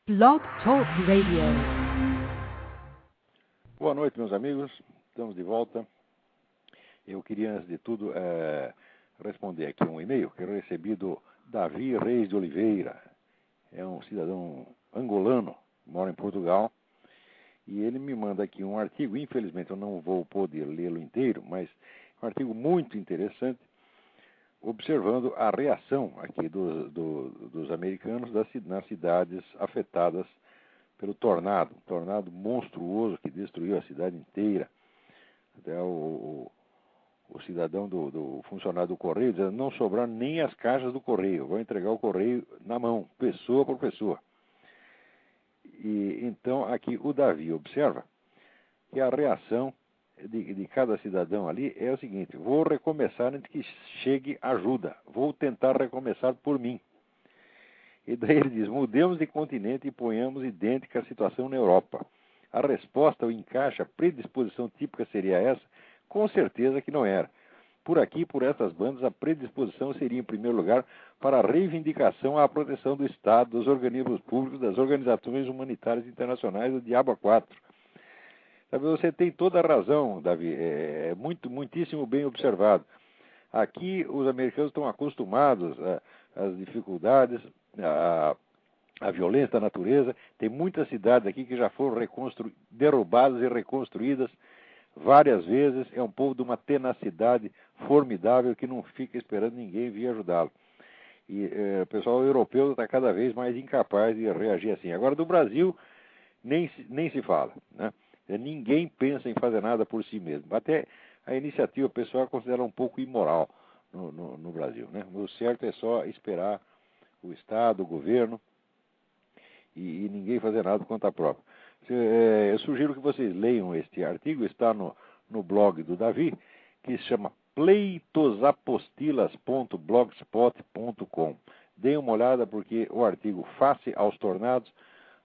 Blog Talk Radio. Boa noite, meus amigos. Estamos de volta. Eu queria, antes de tudo, responder aqui um e-mail que eu recebi do Davi Reis de Oliveira. É um cidadão angolano, mora em Portugal. E ele me manda aqui um artigo. Infelizmente, eu não vou poder lê-lo inteiro, mas é um artigo muito interessante, observando a reação aqui dos americanos nas cidades afetadas pelo tornado. Um tornado monstruoso que destruiu a cidade inteira. Até o cidadão do funcionário do correio dizendo: não sobraram nem as caixas do correio, vou entregar o correio na mão, pessoa por pessoa. E então aqui o Davi observa que a reação de cada cidadão ali é o seguinte: vou recomeçar antes que chegue ajuda, vou tentar recomeçar por mim. E daí ele diz: mudemos de continente e ponhamos idêntica a situação na Europa. A resposta ao encaixe, a predisposição típica seria essa? Com certeza que não era. Por aqui, por essas bandas, a predisposição seria, em primeiro lugar, para a reivindicação à proteção do Estado, dos organismos públicos, das organizações humanitárias internacionais, do Diabo a quatro. Sabe, você tem toda a razão, Davi. É muitíssimo bem observado. Aqui, os americanos estão acostumados às dificuldades, à violência da natureza. Tem muitas cidades aqui que já foram derrubadas e reconstruídas várias vezes. É um povo de uma tenacidade formidável que não fica esperando ninguém vir ajudá-lo. E o pessoal europeu está cada vez mais incapaz de reagir assim. Agora, do Brasil, nem se fala, né? Ninguém pensa em fazer nada por si mesmo. Até a iniciativa pessoal considera um pouco imoral no Brasil, né? O certo é só esperar o Estado, o governo, e ninguém fazer nada por conta própria. Eu sugiro que vocês leiam este artigo, está no blog do Davi, que se chama pleitosapostilas.blogspot.com. Deem uma olhada, porque o artigo Face aos Tornados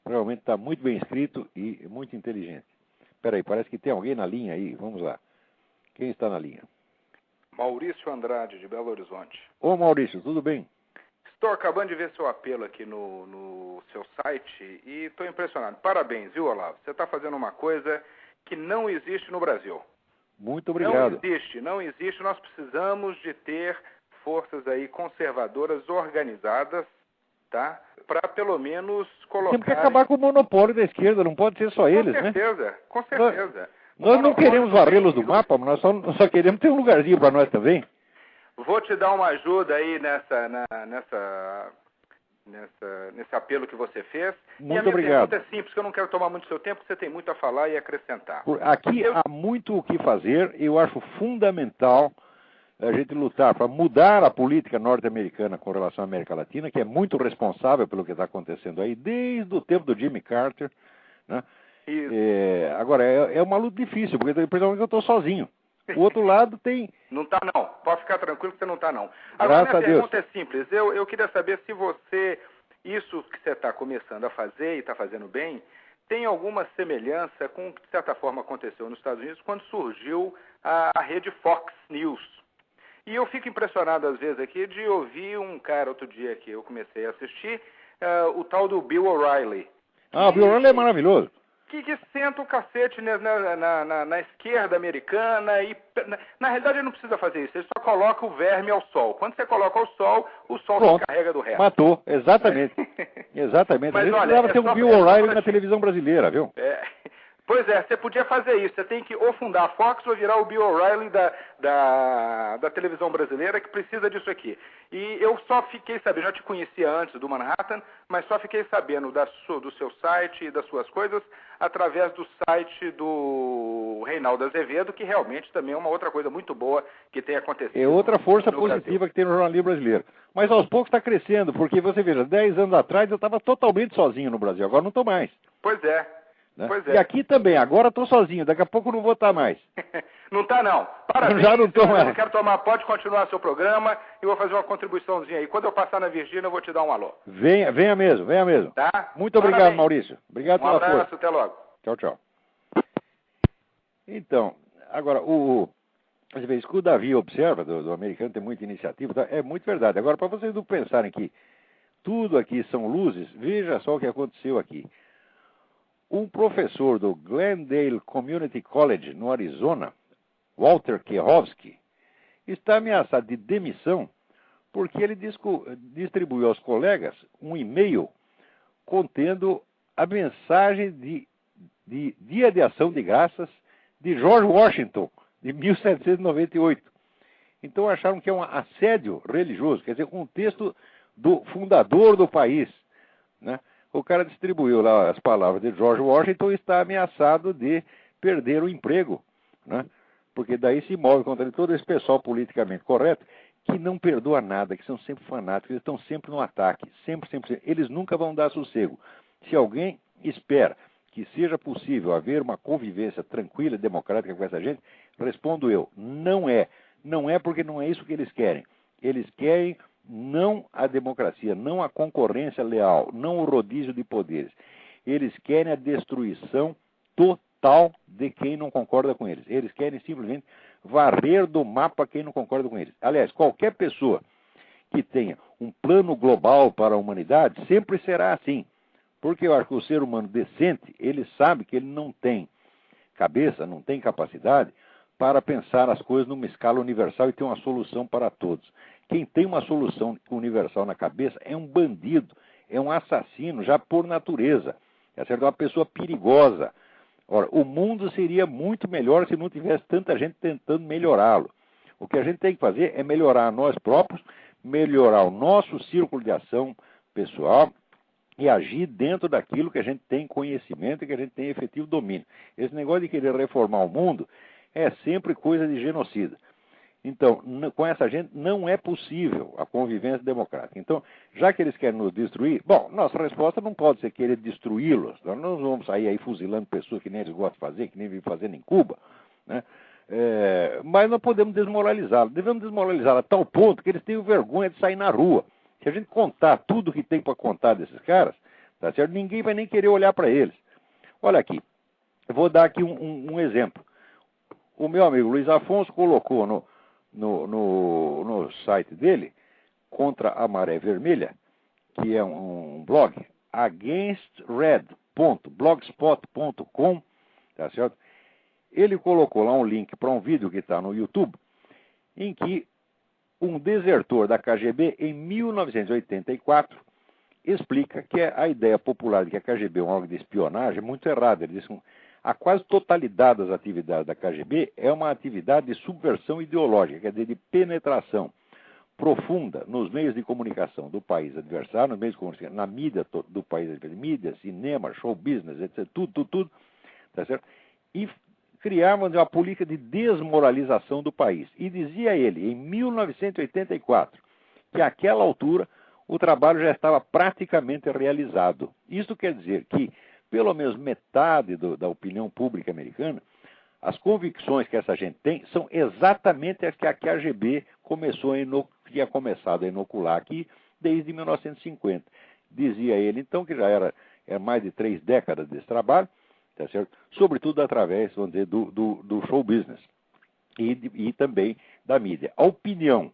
realmente está muito bem escrito e muito inteligente. Espera aí, parece que tem alguém na linha aí. Vamos lá. Quem está na linha? Maurício Andrade, de Belo Horizonte. Ô Maurício, tudo bem? Estou acabando de ver seu apelo aqui no seu site e estou impressionado. Parabéns, viu, Olavo? Você está fazendo uma coisa que não existe no Brasil. Muito obrigado. Não existe. Nós precisamos de ter forças aí conservadoras organizadas, tá? Para pelo menos colocar... Temos que acabar com o monopólio da esquerda, não pode ser só eles, né? Com certeza. Nós não queremos varrê-los do mapa, mas nós só queremos ter um lugarzinho para nós também. Vou te dar uma ajuda aí nesse apelo que você fez. Muito obrigado. Pergunta é simples, que eu não quero tomar muito seu tempo, porque você tem muito a falar e acrescentar. Aqui há muito o que fazer. Eu acho fundamental a gente lutar para mudar a política norte-americana com relação à América Latina, que é muito responsável pelo que está acontecendo aí, desde o tempo do Jimmy Carter, né? Agora, é uma luta difícil, porque principalmente eu estou sozinho. O outro lado tem... Não está não, pode ficar tranquilo que você não está não. Agora, minha pergunta é simples, eu queria saber se isso que você está começando a fazer e está fazendo bem, tem alguma semelhança com o que de certa forma aconteceu nos Estados Unidos quando surgiu a rede Fox News. E eu fico impressionado às vezes aqui de ouvir um cara outro dia que eu comecei a assistir, o tal do Bill O'Reilly. O Bill O'Reilly é maravilhoso. Que senta o cacete na esquerda americana e, na realidade, ele não precisa fazer isso, ele só coloca o verme ao sol. Quando você coloca ao sol, o sol se encarrega do resto. Matou, exatamente. Exatamente. Mas, a gente precisava ter um Bill O'Reilly na televisão brasileira, viu? Pois é, você podia fazer isso. Você tem que ou fundar a Fox ou virar o Bill O'Reilly da televisão brasileira, que precisa disso aqui. E eu só fiquei sabendo, já te conhecia antes do Manhattan, mas só fiquei sabendo do seu site e das suas coisas através do site do Reinaldo Azevedo, que realmente também é uma outra coisa muito boa que tem acontecido. É outra força positiva que tem no jornalismo brasileiro. Mas aos poucos está crescendo, porque você veja, 10 anos atrás eu estava totalmente sozinho no Brasil, agora não estou mais. Pois é. Né? Pois é. E aqui também, agora estou sozinho, daqui a pouco não vou estar mais. Não está não. Parabéns. Já não estou mais. Eu quero pode continuar seu programa e vou fazer uma contribuiçãozinha aí. Quando eu passar na Virgínia, eu vou te dar um alô. Venha mesmo. Tá? Muito obrigado, Parabéns. Maurício. Obrigado pela força. Um abraço, até logo. Tchau. Então, agora, às vezes que o Davi observa, do americano tem muita iniciativa, tá? É muito verdade. Agora, para vocês não pensarem que tudo aqui são luzes, veja só o que aconteceu aqui. Um professor do Glendale Community College, no Arizona, Walter Kehowski, está ameaçado de demissão porque ele distribuiu aos colegas um e-mail contendo a mensagem de Dia de Ação de Graças de George Washington, de 1798. Então acharam que é um assédio religioso, quer dizer, um texto do fundador do país, né? O cara distribuiu lá as palavras de George Washington e está ameaçado de perder o emprego, né? Porque daí se move contra ele todo esse pessoal politicamente correto, que não perdoa nada, que são sempre fanáticos, eles estão sempre no ataque, sempre. Eles nunca vão dar sossego. Se alguém espera que seja possível haver uma convivência tranquila e democrática com essa gente, respondo eu, não é. Não é porque não é isso que eles querem. Eles querem não a democracia, não a concorrência leal, não o rodízio de poderes. Eles querem a destruição total de quem não concorda com eles. Eles querem simplesmente varrer do mapa quem não concorda com eles. Aliás, qualquer pessoa que tenha um plano global para a humanidade sempre será assim. Porque eu acho que o ser humano decente, ele sabe que ele não tem cabeça, não tem capacidade para pensar as coisas numa escala universal e ter uma solução para todos. Quem tem uma solução universal na cabeça é um bandido, é um assassino já por natureza. É uma pessoa perigosa. Ora, o mundo seria muito melhor se não tivesse tanta gente tentando melhorá-lo. O que a gente tem que fazer é melhorar nós próprios, melhorar o nosso círculo de ação pessoal e agir dentro daquilo que a gente tem conhecimento e que a gente tem efetivo domínio. Esse negócio de querer reformar o mundo é sempre coisa de genocida. Então, com essa gente não é possível a convivência democrática. Então, já que eles querem nos destruir, bom, nossa resposta não pode ser querer destruí-los. Nós não vamos sair aí fuzilando pessoas que nem eles gostam de fazer, que nem vivem fazendo em Cuba, né? Mas nós podemos desmoralizá-los. Devemos desmoralizá-los a tal ponto que eles tenham vergonha de sair na rua. Se a gente contar tudo que tem para contar desses caras, tá certo? Ninguém vai nem querer olhar para eles. Olha aqui, eu vou dar aqui um exemplo. O meu amigo Luiz Afonso colocou no site dele, Contra a Maré Vermelha, que é um blog, againstred.blogspot.com, tá certo? Ele colocou lá um link para um vídeo que está no YouTube, em que um desertor da KGB, em 1984, explica que a ideia popular de que a KGB é um órgão de espionagem é muito errada. Ele diz que a quase totalidade das atividades da KGB é uma atividade de subversão ideológica, quer dizer, de penetração profunda nos meios de comunicação do país adversário, nos meios de comunicação, na mídia do país adversário, mídia, cinema, show business, etc., tudo, tá certo? E criavam uma política de desmoralização do país. E dizia ele, em 1984, que àquela altura o trabalho já estava praticamente realizado. Isso quer dizer que pelo menos metade da opinião pública americana, as convicções que essa gente tem são exatamente as que a KGB tinha começado a inocular aqui desde 1950. Dizia ele, então, que já era mais de 3 décadas desse trabalho, tá certo? Sobretudo através, vamos dizer, do show business e também da mídia. A opinião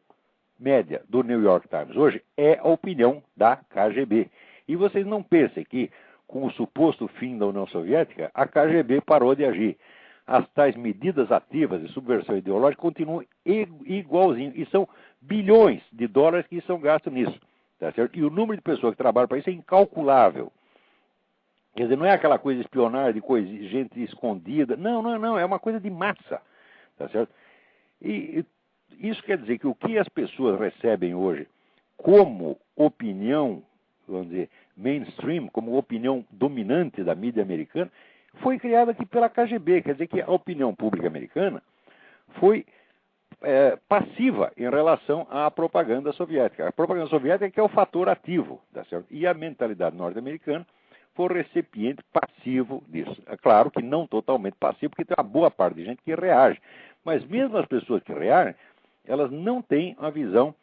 média do New York Times hoje é a opinião da KGB. E vocês não pensem que, com o suposto fim da União Soviética, a KGB parou de agir. As tais medidas ativas de subversão ideológica continuam igualzinho. E são bilhões de dólares que são gastos nisso. Tá certo? E o número de pessoas que trabalham para isso é incalculável. Quer dizer, não é aquela coisa de espionagem, de gente escondida. Não. É uma coisa de massa. Tá certo? E isso quer dizer que o que as pessoas recebem hoje como opinião, vamos dizer, mainstream, como opinião dominante da mídia americana, foi criada aqui pela KGB. Quer dizer que a opinião pública americana foi passiva em relação à propaganda soviética. A propaganda soviética que é o fator ativo, tá certo? E a mentalidade norte-americana foi recipiente passivo disso. É claro que não totalmente passivo, porque tem uma boa parte de gente que reage. Mas mesmo as pessoas que reagem, elas não têm uma visão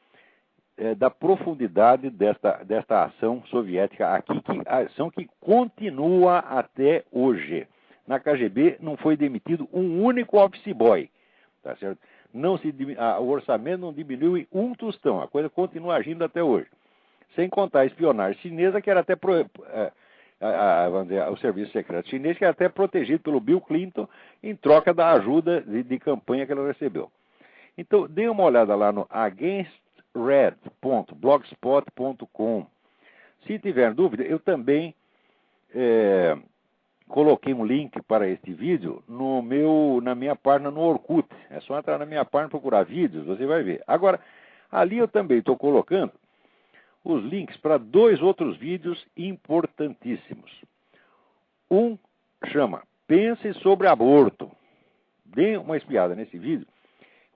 da profundidade desta ação soviética aqui, a ação que continua até hoje. Na KGB não foi demitido um único office boy, tá certo? O orçamento não diminuiu em um tostão, a coisa continua agindo até hoje. Sem contar a espionagem chinesa, que era até vamos dizer, o serviço secreto chinês, que era até protegido pelo Bill Clinton em troca da ajuda de campanha que ela recebeu. Então, dê uma olhada lá no againstred.blogspot.com. Se tiver dúvida, eu também coloquei um link para este vídeo na minha página no Orkut. É só entrar na minha página e procurar vídeos, você vai ver. Agora, ali eu também estou colocando os links para 2 outros vídeos importantíssimos. Um chama Pense sobre Aborto. Dê uma espiada nesse vídeo.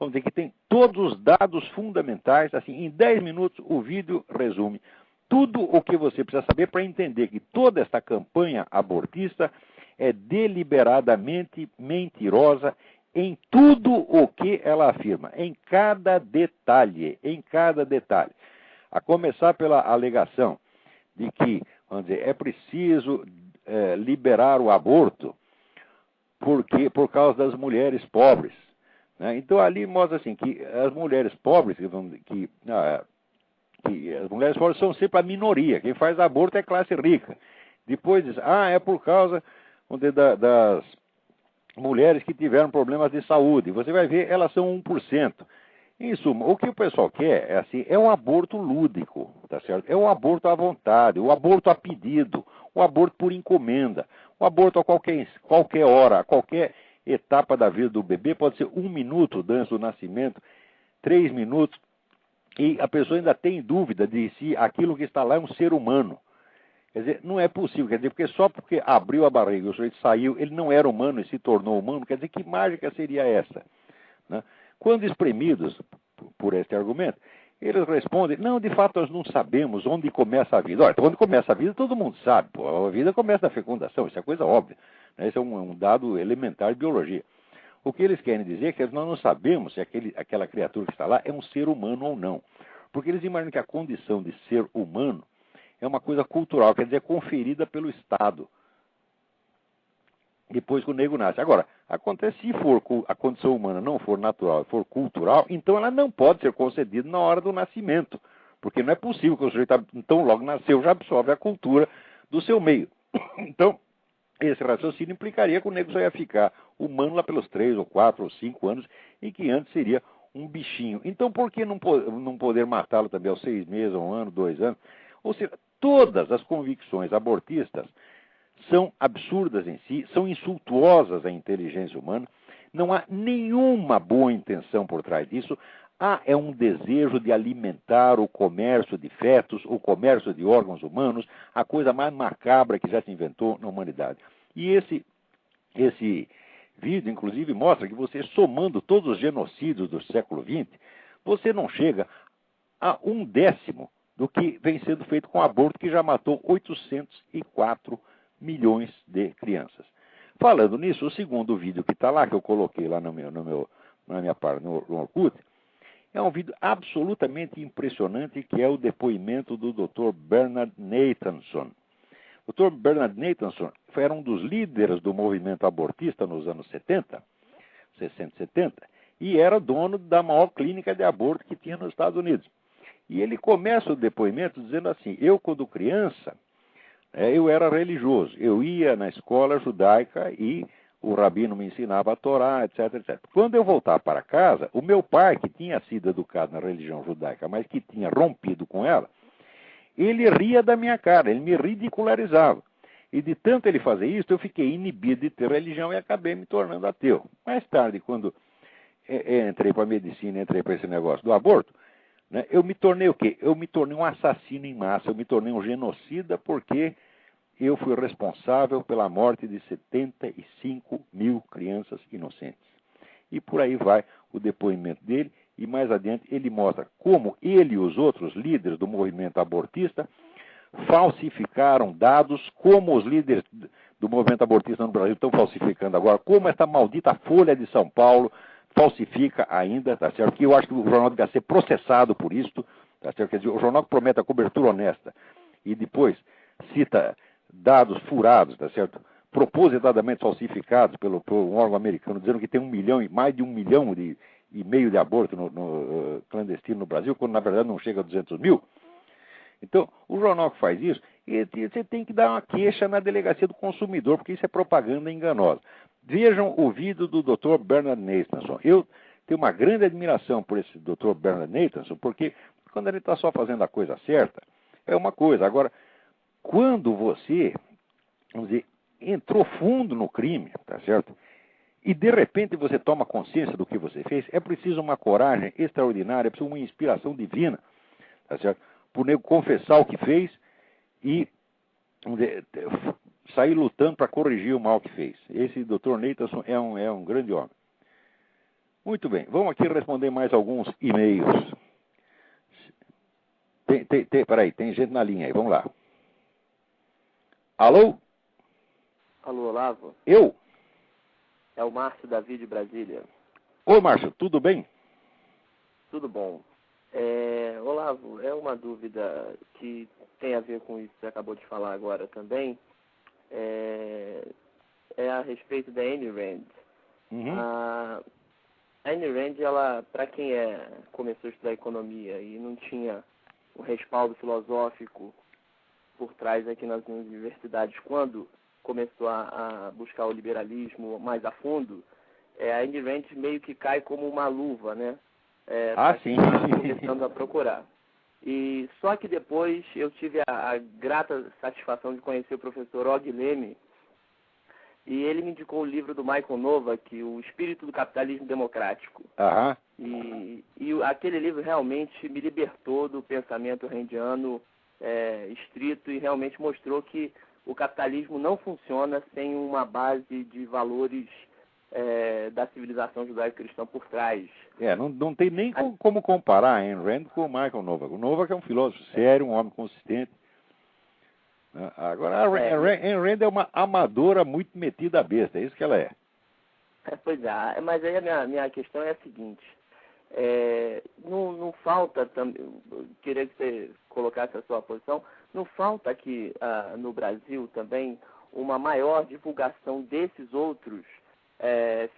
Vamos dizer que tem todos os dados fundamentais. Assim, em 10 minutos o vídeo resume tudo o que você precisa saber para entender que toda esta campanha abortista é deliberadamente mentirosa em tudo o que ela afirma, em cada detalhe, A começar pela alegação de que, vamos dizer, é preciso liberar o aborto por causa das mulheres pobres. Né? Então ali mostra assim que as mulheres pobres, que as mulheres pobres são sempre a minoria. Quem faz aborto é classe rica. Depois diz, é por causa das mulheres que tiveram problemas de saúde. Você vai ver, elas são 1%. Em suma, o que o pessoal quer é um aborto lúdico, tá certo? É um aborto à vontade, o aborto a pedido, o aborto por encomenda, o aborto a qualquer hora, a qualquer etapa da vida do bebê, pode ser 1 minuto antes do nascimento, 3 minutos, e a pessoa ainda tem dúvida de se aquilo que está lá é um ser humano. Quer dizer, não é possível, quer dizer, porque só porque abriu a barriga e o sujeito saiu, ele não era humano e se tornou humano, quer dizer, que mágica seria essa? Né? Quando espremidos por este argumento, eles respondem, não, de fato nós não sabemos onde começa a vida. Olha, onde começa a vida todo mundo sabe, a vida começa na fecundação, isso é coisa óbvia. Né? Isso é um dado elementar de biologia. O que eles querem dizer é que nós não sabemos se aquela criatura que está lá é um ser humano ou não. Porque eles imaginam que a condição de ser humano é uma coisa cultural, quer dizer, conferida pelo Estado. Depois que o nego nasce. Agora, acontece se a condição humana não for natural, for cultural, então ela não pode ser concedida na hora do nascimento. Porque não é possível que o sujeito, então logo nasceu, já absorve a cultura do seu meio. Então, esse raciocínio implicaria que o nego só ia ficar humano lá pelos 3 ou 4 ou 5 anos, e que antes seria um bichinho. Então, por que não poder matá-lo também aos 6 meses, 1 ano, 2 anos? Ou seja, todas as convicções abortistas são absurdas em si, são insultuosas à inteligência humana, não há nenhuma boa intenção por trás disso, é um desejo de alimentar o comércio de fetos, o comércio de órgãos humanos, a coisa mais macabra que já se inventou na humanidade. E esse vídeo, inclusive, mostra que você, somando todos os genocídios do século XX, você não chega a 1/10 do que vem sendo feito com o aborto, que já matou 804 milhões de crianças. Falando nisso, o segundo vídeo que está lá, que eu coloquei lá na minha página no Orkut, é um vídeo absolutamente impressionante, que é o depoimento do Dr. Bernard Nathanson. O Dr. Bernard Nathanson era um dos líderes do movimento abortista nos anos 60, 60, 70, e era dono da maior clínica de aborto que tinha nos Estados Unidos. E ele começa o depoimento dizendo assim, eu quando criança, eu era religioso, eu ia na escola judaica e o rabino me ensinava a Torá, etc, etc. Quando eu voltava para casa, o meu pai, que tinha sido educado na religião judaica, mas que tinha rompido com ela, ele ria da minha cara, ele me ridicularizava. E de tanto ele fazer isso, eu fiquei inibido de ter religião e acabei me tornando ateu. Mais tarde, quando entrei para a medicina, entrei para esse negócio do aborto, né, eu me tornei o quê? Eu me tornei um assassino em massa, eu me tornei um genocida, porque eu fui responsável pela morte de 75 mil crianças inocentes. E por aí vai o depoimento dele, e mais adiante ele mostra como ele e os outros líderes do movimento abortista falsificaram dados, como os líderes do movimento abortista no Brasil estão falsificando agora, como esta maldita Folha de São Paulo falsifica ainda, tá certo? Que eu acho que o jornal deve ser processado por isso, tá certo? Quer dizer, o jornal que promete a cobertura honesta e depois cita dados furados, tá certo? Propositadamente falsificados pelo um órgão americano, dizendo que tem mais de 1,5 milhão de abortos clandestino no Brasil, quando na verdade não chega a 200 mil. Então, o jornal que faz isso, você tem que dar uma queixa na delegacia do consumidor, porque isso é propaganda enganosa. Vejam o vídeo do Dr. Bernard Nathanson. Eu tenho uma grande admiração por esse Dr. Bernard Nathanson, porque quando ele está só fazendo a coisa certa, é uma coisa. Agora, quando você, vamos dizer, entrou fundo no crime, tá certo? E de repente você toma consciência do que você fez, é preciso uma coragem extraordinária, é preciso uma inspiração divina, tá certo? Por nego confessar o que fez e sair lutando para corrigir o mal que fez. Esse Dr. Nathanson é um grande homem. Muito bem, vamos aqui responder mais alguns e-mails. Peraí, tem gente na linha aí, vamos lá. Alô? Alô, Olavo? Eu? É o Márcio Davi de Brasília. Ô, Márcio, tudo bem? Tudo bom. Olavo, é uma dúvida que tem a ver com isso que você acabou de falar agora também. É a respeito da Ayn Rand. Uhum. A Ayn Rand, ela, para quem começou a estudar economia e não tinha o respaldo filosófico por trás aqui nas universidades, quando começou a buscar o liberalismo mais a fundo, a Ayn Rand meio que cai como uma luva, né? Sim. Começando a procurar. E só que depois eu tive a grata satisfação de conhecer o professor Og Leme, e ele me indicou o livro do Michael Novak, O Espírito do Capitalismo Democrático. Aham. E aquele livro realmente me libertou do pensamento randiano estrito e realmente mostrou que o capitalismo não funciona sem uma base de valores da civilização judaico-cristã por trás. Não tem nem como comparar a Ayn Rand com o Michael Novak. O Novak é um filósofo sério, um homem consistente. Agora, a Ayn Rand é uma amadora muito metida à besta, é isso que ela é. Pois é, mas aí a minha questão é a seguinte. Não falta, queria que você colocasse a sua posição, não falta aqui no Brasil também uma maior divulgação desses outros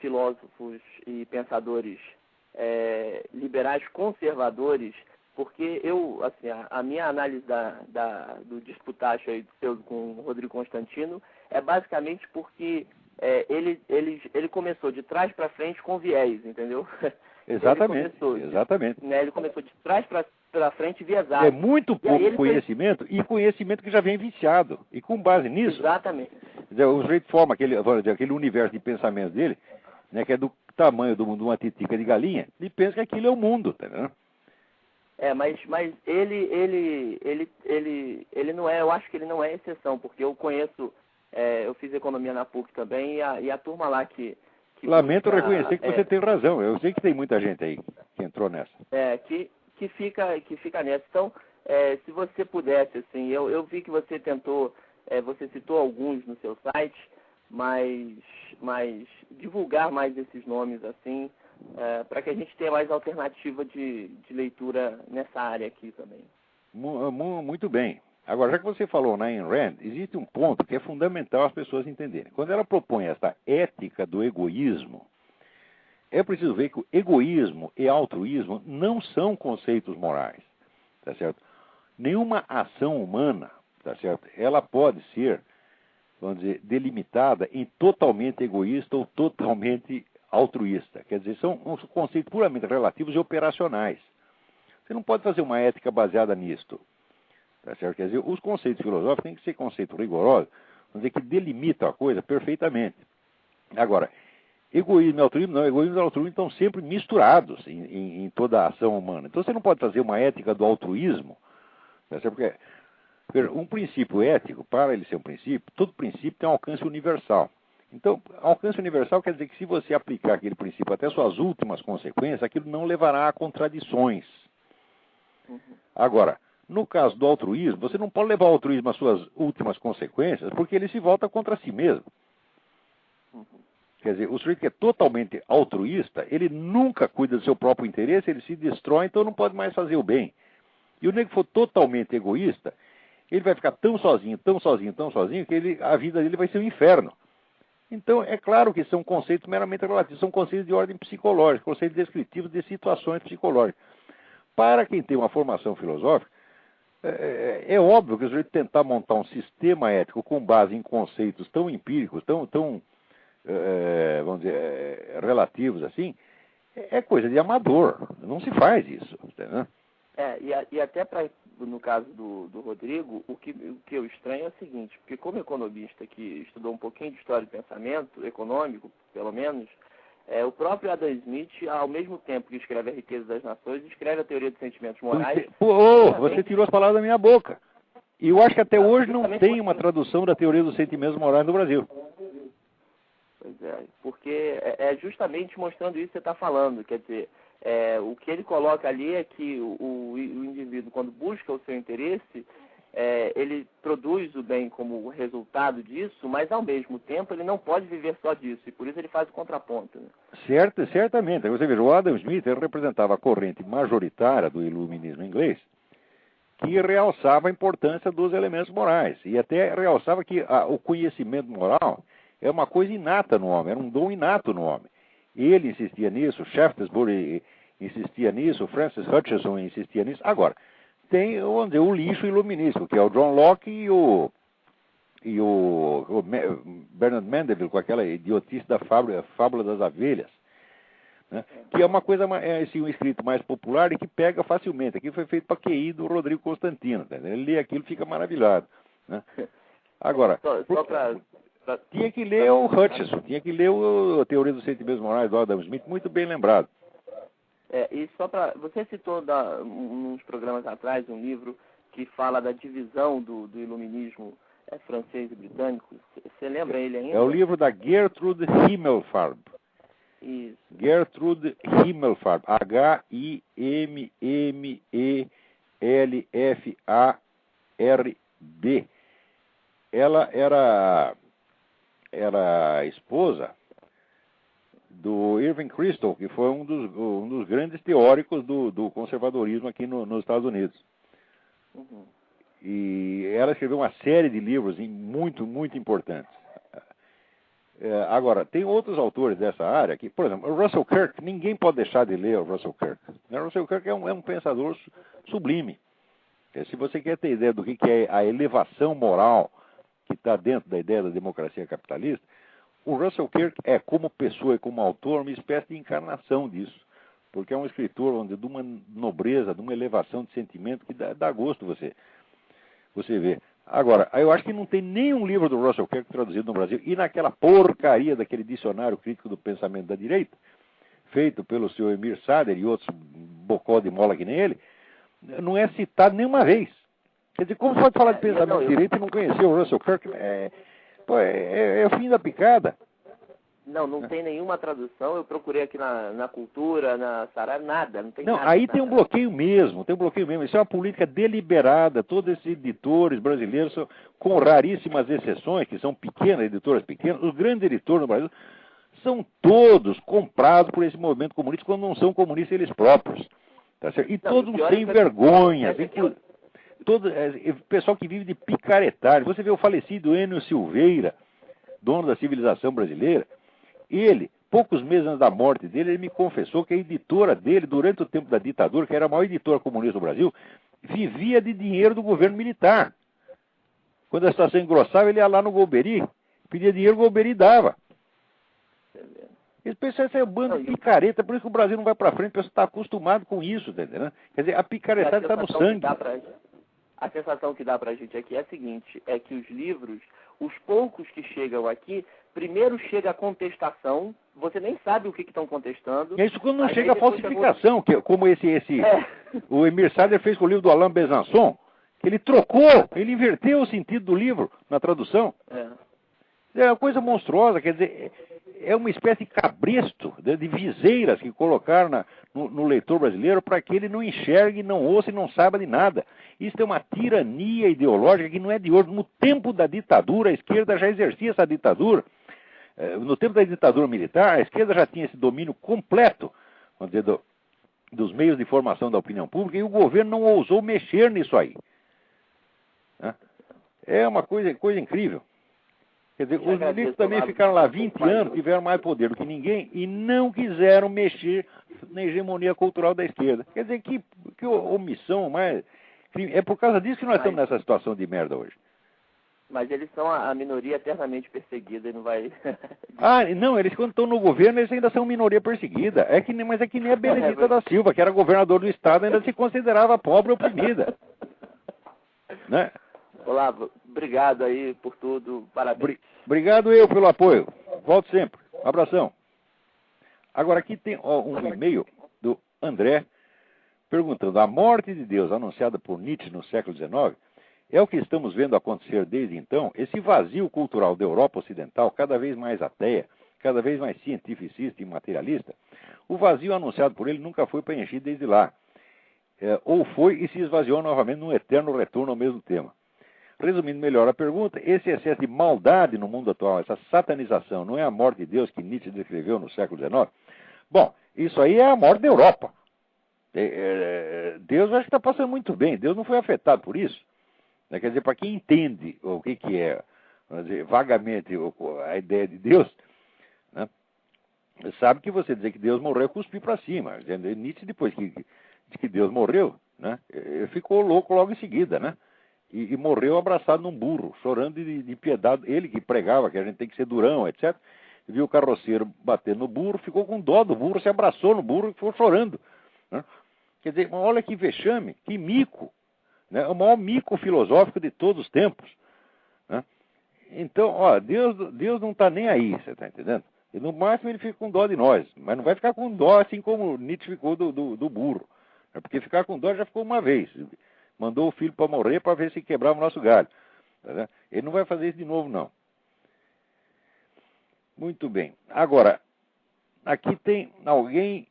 filósofos e pensadores liberais conservadores, porque a minha análise do disputacho aí com o Rodrigo Constantino é basicamente porque ele começou de trás para frente com viés, entendeu? Exatamente. Ele começou de trás para frente viesado. É muito pouco conhecimento e conhecimento que já vem viciado. E com base nisso, exatamente, o sujeito forma aquele universo de pensamento dele, né, que é do tamanho de uma titica de galinha, e pensa que aquilo é o mundo, tá vendo? Mas ele não é, eu acho que ele não é exceção, porque eu conheço, eu fiz economia na PUC também, e a turma lá que lamento reconhecer que você tem razão. Eu sei que tem muita gente aí que entrou nessa. Que fica nessa. Então, se você pudesse, assim, eu vi que você tentou, você citou alguns no seu site, mas divulgar mais esses nomes, assim, para que a gente tenha mais alternativa de leitura nessa área aqui também. Muito bem. Agora, já que você falou na Ayn Rand, existe um ponto que é fundamental as pessoas entenderem. Quando ela propõe essa ética do egoísmo, é preciso ver que o egoísmo e altruísmo não são conceitos morais, tá certo? Nenhuma ação humana, tá certo? Ela pode ser, vamos dizer, delimitada em totalmente egoísta ou totalmente altruísta. Quer dizer, são uns conceitos puramente relativos e operacionais. Você não pode fazer uma ética baseada nisto. Tá certo? Quer dizer, os conceitos filosóficos têm que ser conceitos rigorosos, vamos dizer, que delimitam a coisa perfeitamente. Agora, egoísmo e altruísmo não, egoísmo e altruísmo estão sempre misturados em toda a ação humana. Então você não pode fazer uma ética do altruísmo, tá certo? Porque um princípio ético, para ele ser um princípio, todo princípio tem um alcance universal. Então, alcance universal quer dizer que se você aplicar aquele princípio até suas últimas consequências, aquilo não levará a contradições. Agora, no caso do altruísmo, você não pode levar o altruísmo às suas últimas consequências, porque ele se volta contra si mesmo. Quer dizer, o sujeito que é totalmente altruísta, ele nunca cuida do seu próprio interesse, ele se destrói, então não pode mais fazer o bem. E o nego que for totalmente egoísta, ele vai ficar tão sozinho, que a vida dele vai ser um inferno. Então, é claro que são conceitos meramente relativos, são conceitos de ordem psicológica, conceitos descritivos de situações psicológicas. Para quem tem uma formação filosófica, É óbvio que se a gente tentar montar um sistema ético com base em conceitos tão empíricos, tão vamos dizer, relativos assim, é coisa de amador. Não se faz isso. Né? E até no caso do Rodrigo, o que eu estranho é o seguinte, porque como economista que estudou um pouquinho de história de pensamento, econômico, pelo menos, o próprio Adam Smith, ao mesmo tempo que escreve A Riqueza das Nações, escreve a Teoria dos Sentimentos Morais. Você tirou as palavras da minha boca. E eu acho que até hoje não tem uma tradução da Teoria dos Sentimentos Morais no Brasil. Pois é, porque é justamente mostrando isso que você está falando. Quer dizer, o que ele coloca ali é que o indivíduo, quando busca o seu interesse, ele produz o bem como resultado disso, mas ao mesmo tempo ele não pode viver só disso, e por isso ele faz o contraponto. Né? Certamente. Você veja, o Adam Smith ele representava a corrente majoritária do iluminismo inglês, que realçava a importância dos elementos morais, e até realçava que o conhecimento moral é uma coisa inata no homem, era um dom inato no homem. Ele insistia nisso, Shaftesbury insistia nisso, Francis Hutcheson insistia nisso. Agora, tem, vamos dizer, o lixo iluminístico, que é o John Locke e o Bernard Mandeville, com aquela idiotice da Fábula das Abelhas, né? Que é uma coisa, assim, um escrito mais popular e que pega facilmente. Aqui foi feito para QI do Rodrigo Constantino. Tá? Ele lê aquilo e fica maravilhado. Né? Agora, tinha que ler o Hutcheson, tinha que ler a Teoria dos Sentimentos Morais do Adam Smith, muito bem lembrado. E só para... Você citou uns programas atrás um livro que fala da divisão do iluminismo francês e britânico. Você lembra ele ainda? É o livro da Gertrude Himmelfarb. Isso. Gertrude Himmelfarb. Himmelfarb. Ela era esposa do Irving Kristol, que foi um dos grandes teóricos do conservadorismo aqui nos Estados Unidos. Uhum. E ela escreveu uma série de livros muito, muito importantes. Agora, tem outros autores dessa área que, por exemplo, o Russell Kirk, ninguém pode deixar de ler o Russell Kirk. O Russell Kirk é um pensador sublime. Se você quer ter ideia do que é a elevação moral que está dentro da ideia da democracia capitalista, o Russell Kirk é, como pessoa e como autor, uma espécie de encarnação disso. Porque é um escritor de uma nobreza, de uma elevação de sentimento que dá gosto você ver. Agora, eu acho que não tem nenhum livro do Russell Kirk traduzido no Brasil, e naquela porcaria daquele dicionário crítico do pensamento da direita, feito pelo seu Emir Sader e outros bocó de mola que nem ele, não é citado nenhuma vez. Quer dizer, como você pode falar de pensamento de direita e não conhecer o Russell Kirk? É o fim da picada. Não tem nenhuma tradução. Eu procurei aqui na Cultura, na Saraiva, nada. Não tem nada. Aí tem um bloqueio mesmo, Isso é uma política deliberada. Todos esses editores brasileiros, com raríssimas exceções, que são editoras pequenas, os grandes editores no Brasil são todos comprados por esse movimento comunista quando não são comunistas eles próprios. Tá certo? E todos têm vergonha. Pessoal que vive de picaretagem. Você vê o falecido Enio Silveira, dono da civilização brasileira. Ele, poucos meses antes da morte dele, ele me confessou que a editora dele, durante o tempo da ditadura, que era a maior editora comunista do Brasil, vivia de dinheiro do governo militar. Quando a situação engrossava, ele ia lá no Golbery, pedia dinheiro, o Golbery dava. Esse pessoal é um bando de picareta, por isso que o Brasil não vai para frente, o pessoal está acostumado com isso, tá entendendo? Quer dizer, a picaretada está no sangue. A sensação que dá pra gente aqui é a seguinte, é que os livros, os poucos que chegam aqui, primeiro chega a contestação, você nem sabe o que estão contestando. É isso quando não chega a falsificação, que, como o Emir Sader fez com o livro do Alain Besançon, que ele ele inverteu o sentido do livro na tradução. É uma coisa monstruosa, quer dizer, é uma espécie de cabresto, de viseiras que colocaram no leitor brasileiro para que ele não enxergue, não ouça e não saiba de nada. Isso é uma tirania ideológica que não é de hoje. No tempo da ditadura, a esquerda já exercia essa ditadura. No tempo da ditadura militar, a esquerda já tinha esse domínio completo, vamos dizer, dos meios de formação da opinião pública, e o governo não ousou mexer nisso aí. É uma coisa incrível. Quer dizer, os militares também ficaram lá 20 anos, tiveram mais poder do que ninguém e não quiseram mexer na hegemonia cultural da esquerda. Quer dizer, que omissão mais É por causa disso que nós estamos nessa situação de merda hoje. Mas eles são a minoria eternamente perseguida e não vai... Não, eles quando estão no governo, eles ainda são minoria perseguida. Mas é que nem a Benedita da Silva, que era governador do estado, ainda se considerava pobre e oprimida. Né? Olavo, obrigado aí por tudo, parabéns. Obrigado eu pelo apoio. Volto sempre. Abração. Agora aqui tem um e-mail do André perguntando: a morte de Deus anunciada por Nietzsche no século XIX é o que estamos vendo acontecer desde então? Esse vazio cultural da Europa Ocidental, cada vez mais ateia, cada vez mais cientificista e materialista, o vazio anunciado por ele nunca foi preenchido desde lá. Ou foi e se esvaziou novamente num eterno retorno ao mesmo tema. Resumindo melhor a pergunta, esse excesso de maldade no mundo atual, essa satanização, não é a morte de Deus que Nietzsche descreveu no século XIX? Bom, isso aí é a morte da Europa. Deus acho que está passando muito bem, Deus não foi afetado por isso. Quer dizer, para quem entende o que é, vamos dizer, vagamente a ideia de Deus, né, sabe que você dizer que Deus morreu é cuspir para cima. Nietzsche, depois de que Deus morreu, né, ficou louco logo em seguida, né? E morreu abraçado num burro, chorando de piedade. Ele que pregava que a gente tem que ser durão, etc. Viu o carroceiro bater no burro, ficou com dó do burro, se abraçou no burro e ficou chorando. Né? Quer dizer, olha que vexame, que mico. Né? O maior mico filosófico de todos os tempos. Né? Então, Deus não está nem aí, você está entendendo? E no máximo ele fica com dó de nós, mas não vai ficar com dó assim como Nietzsche ficou do burro. Porque ficar com dó já ficou uma vez. Mandou o filho para morrer para ver se quebrava o nosso galho. Tá? Ele não vai fazer isso de novo, não. Muito bem. Agora, aqui tem alguém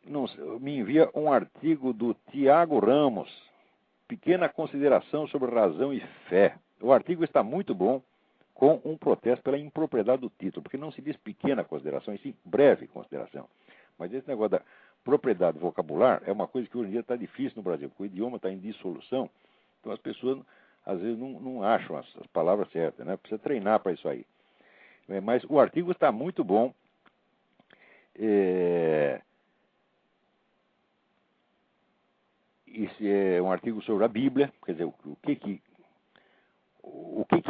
me envia um artigo do Tiago Ramos. Pequena consideração sobre razão e fé. O artigo está muito bom, com um protesto pela impropriedade do título, porque não se diz pequena consideração, e sim breve consideração. Mas esse negócio da propriedade vocabular é uma coisa que hoje em dia está difícil no Brasil, porque o idioma está em dissolução. Então as pessoas, às vezes, não acham as palavras certas, né? Precisa treinar para isso aí. Mas o artigo está muito bom. Esse é um artigo sobre a Bíblia, quer dizer, o que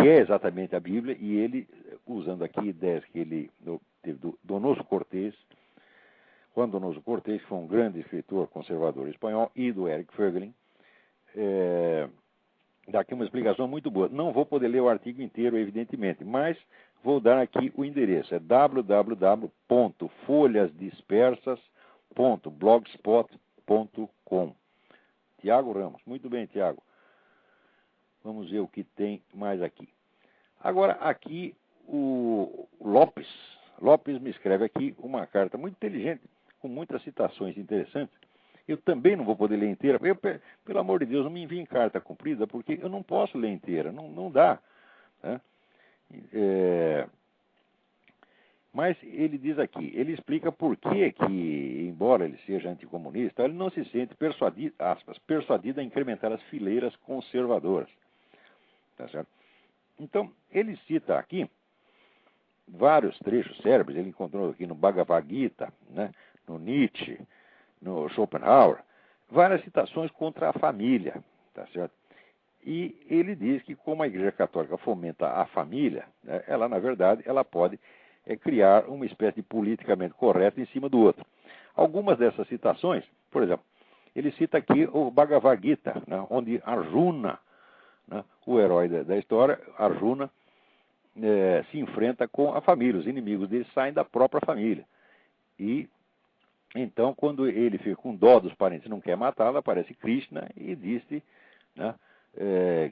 é exatamente a Bíblia, e ele, usando aqui ideias que ele teve do Donoso Cortés, Juan Donoso Cortés, que foi um grande escritor conservador espanhol, e do Eric Voegelin, dá aqui uma explicação muito boa. Não vou poder ler o artigo inteiro, evidentemente, mas vou dar aqui o endereço. É www.folhasdispersas.blogspot.com. Tiago Ramos. Muito bem, Tiago. Vamos ver o que tem mais aqui. Agora, aqui, o Lopes. Lopes me escreve aqui uma carta muito inteligente, com muitas citações interessantes. Eu também não vou poder ler inteira. Pelo amor de Deus, não me enviem carta comprida, porque eu não posso ler inteira. Não dá. Né? Mas ele diz aqui, ele explica por que, embora ele seja anticomunista, ele não se sente persuadido a incrementar as fileiras conservadoras. Tá certo? Então, ele cita aqui vários trechos célebres, ele encontrou aqui no Bhagavad Gita, né, no Nietzsche, no Schopenhauer, várias citações contra a família, tá certo? E ele diz que como a Igreja Católica fomenta a família, né, ela, na verdade, ela pode criar uma espécie de politicamente correto em cima do outro. Algumas dessas citações, por exemplo, ele cita aqui o Bhagavad Gita, né, onde Arjuna, né, o herói da história, Arjuna, se enfrenta com a família, os inimigos dele saem da própria família. E então, quando ele fica com dó dos parentes e não quer matá-lo, aparece Krishna e disse, né,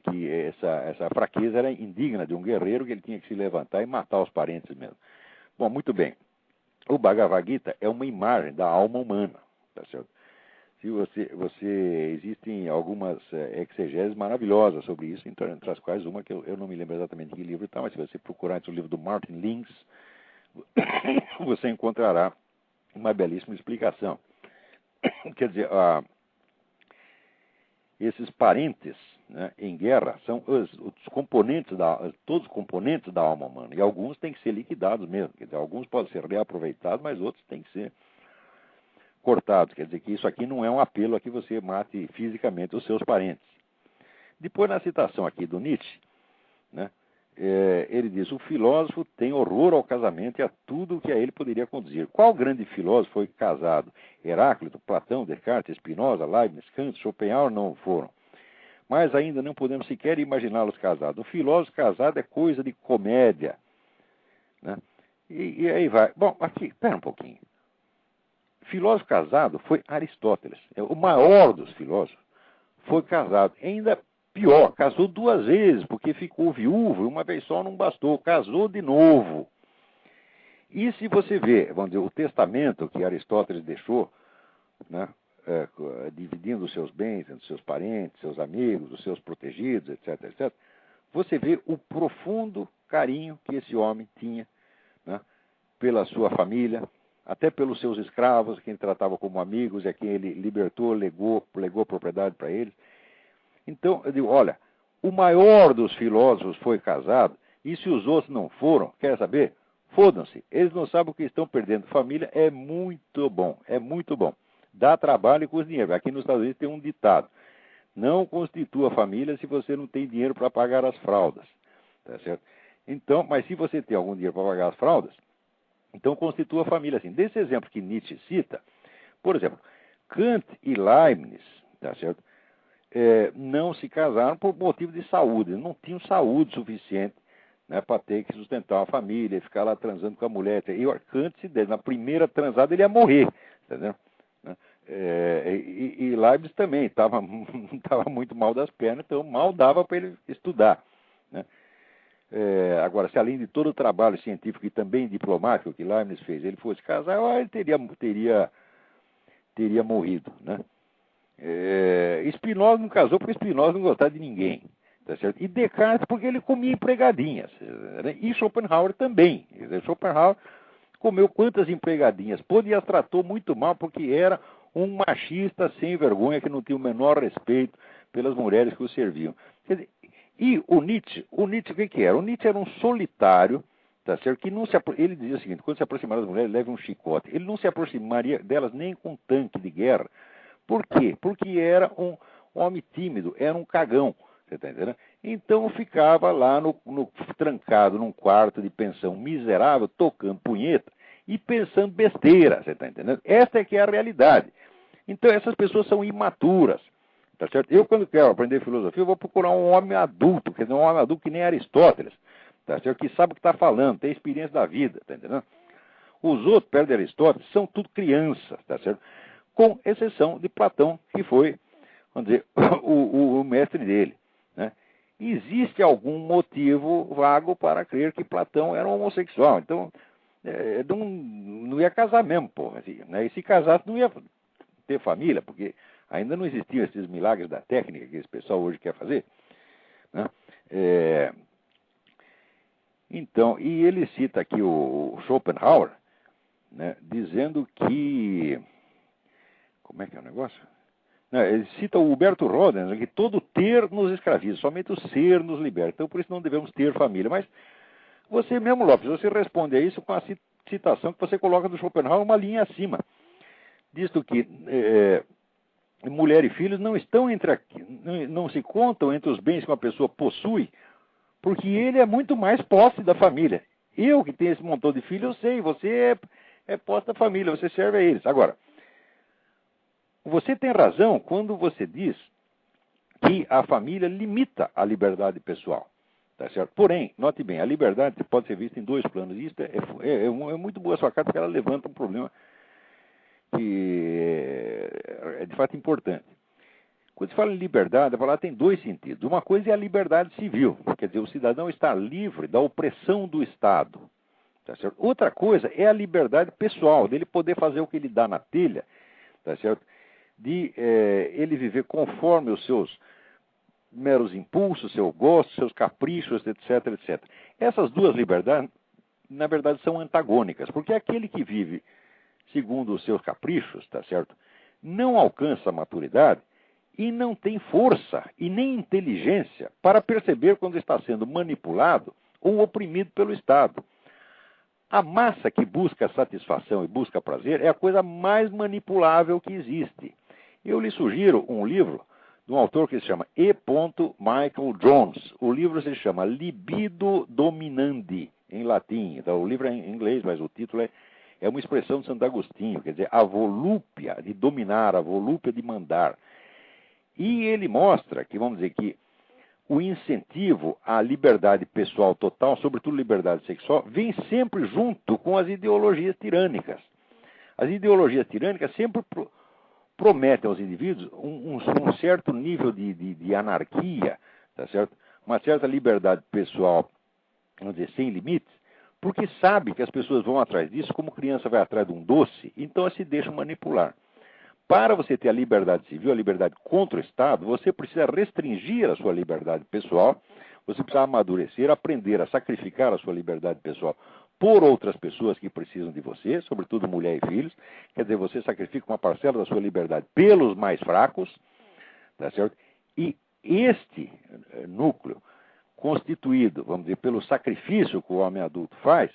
que essa fraqueza era indigna de um guerreiro, que ele tinha que se levantar e matar os parentes mesmo. Bom, muito bem. O Bhagavad Gita é uma imagem da alma humana, tá certo? Existem algumas exegeses maravilhosas sobre isso, entre as quais uma que eu não me lembro exatamente que livro está, mas se você procurar o livro do Martin Lings, você encontrará uma belíssima explicação. Quer dizer, esses parentes, né, em guerra são todos os componentes da alma humana, e alguns têm que ser liquidados mesmo. Quer dizer, alguns podem ser reaproveitados, mas outros têm que ser cortados. Quer dizer que isso aqui não é um apelo a que você mate fisicamente os seus parentes. Depois, na citação aqui do Nietzsche, né, ele diz: o filósofo tem horror ao casamento e a tudo o que a ele poderia conduzir. Qual grande filósofo foi casado? Heráclito, Platão, Descartes, Spinoza, Leibniz, Kant, Schopenhauer não foram. Mas ainda não podemos sequer imaginá-los casados. O filósofo casado é coisa de comédia. Né? E aí vai. Bom, aqui, espera um pouquinho. Filósofo casado foi Aristóteles. O maior dos filósofos foi casado. Ainda pior, casou 2 vezes, porque ficou viúvo e uma vez só não bastou. Casou de novo. E se você vê, vamos dizer, o testamento que Aristóteles deixou, né, dividindo os seus bens entre seus parentes, seus amigos, os seus protegidos, etc., etc., você vê o profundo carinho que esse homem tinha, né, pela sua família, até pelos seus escravos, que ele tratava como amigos e a quem ele libertou, legou propriedade para eles. Então, eu digo, olha, o maior dos filósofos foi casado, e se os outros não foram, quer saber? Fodam-se, eles não sabem o que estão perdendo. Família é muito bom, é muito bom. Dá trabalho e custa dinheiro. Aqui nos Estados Unidos tem um ditado: não constitua família se você não tem dinheiro para pagar as fraldas. Tá certo? Então, mas se você tem algum dinheiro para pagar as fraldas, então constitua a família assim. Desse exemplo que Nietzsche cita, por exemplo, Kant e Leibniz, tá certo? Não se casaram por motivo de saúde. Eles não tinham saúde suficiente, né, para ter que sustentar uma família, ficar lá transando com a mulher. E o Kant, na primeira transada, ele ia morrer. Entendeu? E Leibniz também estava muito mal das pernas, então mal dava para ele estudar. Né? Agora, se além de todo o trabalho científico e também diplomático que Leibniz fez, ele fosse casar, ele teria morrido. Né? Spinoza não casou porque Spinoza não gostava de ninguém. Tá certo? E Descartes porque ele comia empregadinhas. Né? E Schopenhauer também. Schopenhauer comeu quantas empregadinhas pôde e as tratou muito mal porque era um machista sem vergonha que não tinha o menor respeito pelas mulheres que o serviam. Quer dizer, e o Nietzsche o que era? O Nietzsche era um solitário, tá certo? Que não se ele dizia o seguinte: quando se aproximar das mulheres, leve um chicote. Ele não se aproximaria delas nem com um tanque de guerra. Por quê? Porque era um homem tímido, era um cagão. Você está entendendo? Então ficava lá trancado num quarto de pensão miserável, tocando punheta e pensando besteira. Você está entendendo? Esta é que é a realidade. Então essas pessoas são imaturas. Tá certo? Eu, quando quero aprender filosofia, eu vou procurar um homem adulto, quer dizer, um homem adulto que nem Aristóteles, tá certo? Que sabe o que está falando, tem experiência da vida, tá entendendo? Os outros, perto de Aristóteles, são tudo crianças, tá certo? Com exceção de Platão, que foi, vamos dizer, o mestre dele. Né? Existe algum motivo vago para crer que Platão era um homossexual. Então, não ia casar mesmo, porra. Assim, né? E se casasse, não ia ter família, porque ainda não existiam esses milagres da técnica que esse pessoal hoje quer fazer. Né? Então, e ele cita aqui o Schopenhauer, né, dizendo que... Como é que é o negócio? Ele cita o Huberto Roden, que todo ter nos escraviza, somente o ser nos liberta. Então, por isso não devemos ter família. Mas você mesmo, Lopes, você responde a isso com a citação que você coloca do Schopenhauer uma linha acima. Diz que mulher e filhos não estão não se contam entre os bens que uma pessoa possui, porque ele é muito mais posse da família. Eu, que tenho esse montão de filhos, eu sei, você é posse da família, você serve a eles. Agora, você tem razão quando você diz que a família limita a liberdade pessoal. Tá certo? Porém, note bem, a liberdade pode ser vista em 2 planos. Isso é muito boa a sua carta, porque ela levanta um problema que é de fato importante. Quando se fala em liberdade, a palavra tem 2 sentidos. Uma coisa é a liberdade civil, quer dizer, o cidadão está livre da opressão do Estado. Tá certo? Outra coisa é a liberdade pessoal, dele poder fazer o que ele dá na telha, tá certo? De ele viver conforme os seus meros impulsos, seu gosto, seus caprichos, etc, etc. Essas 2 liberdades, na verdade, são antagônicas, porque aquele que vive segundo os seus caprichos, tá certo, não alcança a maturidade e não tem força e nem inteligência para perceber quando está sendo manipulado ou oprimido pelo Estado. A massa que busca satisfação e busca prazer é a coisa mais manipulável que existe. Eu lhe sugiro um livro, de um autor que se chama E. Michael Jones. O livro se chama Libido Dominandi, em latim. Então, o livro é em inglês, mas o título é uma expressão de Santo Agostinho, quer dizer, a volúpia de dominar, a volúpia de mandar. E ele mostra que, vamos dizer, que o incentivo à liberdade pessoal total, sobretudo liberdade sexual, vem sempre junto com as ideologias tirânicas. As ideologias tirânicas sempre prometem aos indivíduos um certo nível de anarquia, tá certo? Uma certa liberdade pessoal, vamos dizer, sem limites, porque sabe que as pessoas vão atrás disso como criança vai atrás de um doce, então se deixam manipular. Para você ter a liberdade civil, a liberdade contra o Estado, você precisa restringir a sua liberdade pessoal, você precisa amadurecer, aprender a sacrificar a sua liberdade pessoal por outras pessoas que precisam de você, sobretudo mulher e filhos. Quer dizer, você sacrifica uma parcela da sua liberdade pelos mais fracos, tá certo? E este núcleo, constituído, vamos dizer, pelo sacrifício que o homem adulto faz,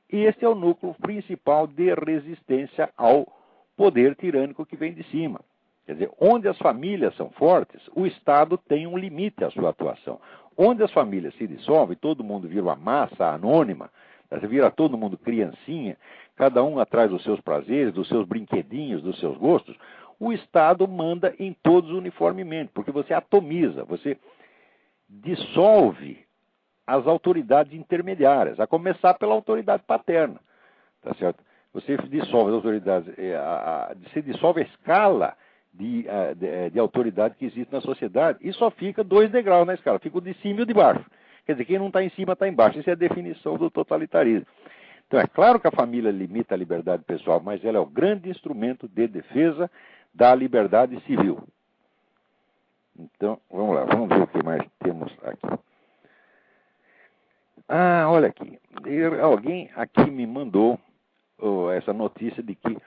este é o núcleo principal de resistência ao poder tirânico que vem de cima. Quer dizer, onde as famílias são fortes, o Estado tem um limite à sua atuação. Onde as famílias se dissolvem, todo mundo vira uma massa anônima, vira todo mundo criancinha, cada um atrás dos seus prazeres, dos seus brinquedinhos, dos seus gostos, o Estado manda em todos uniformemente, porque você atomiza, você dissolve as autoridades intermediárias, a começar pela autoridade paterna, tá certo? Você dissolve as autoridades, você dissolve a escala de autoridade que existe na sociedade e só fica 2 degraus na escala, fica o de cima e o de baixo. Quer dizer, quem não está em cima está embaixo. Isso é a definição do totalitarismo. Então, é claro que a família limita a liberdade pessoal, mas ela é o grande instrumento de defesa da liberdade civil. Então, vamos lá, vamos ver o que mais temos aqui. Ah, olha aqui. Alguém aqui me mandou essa notícia de que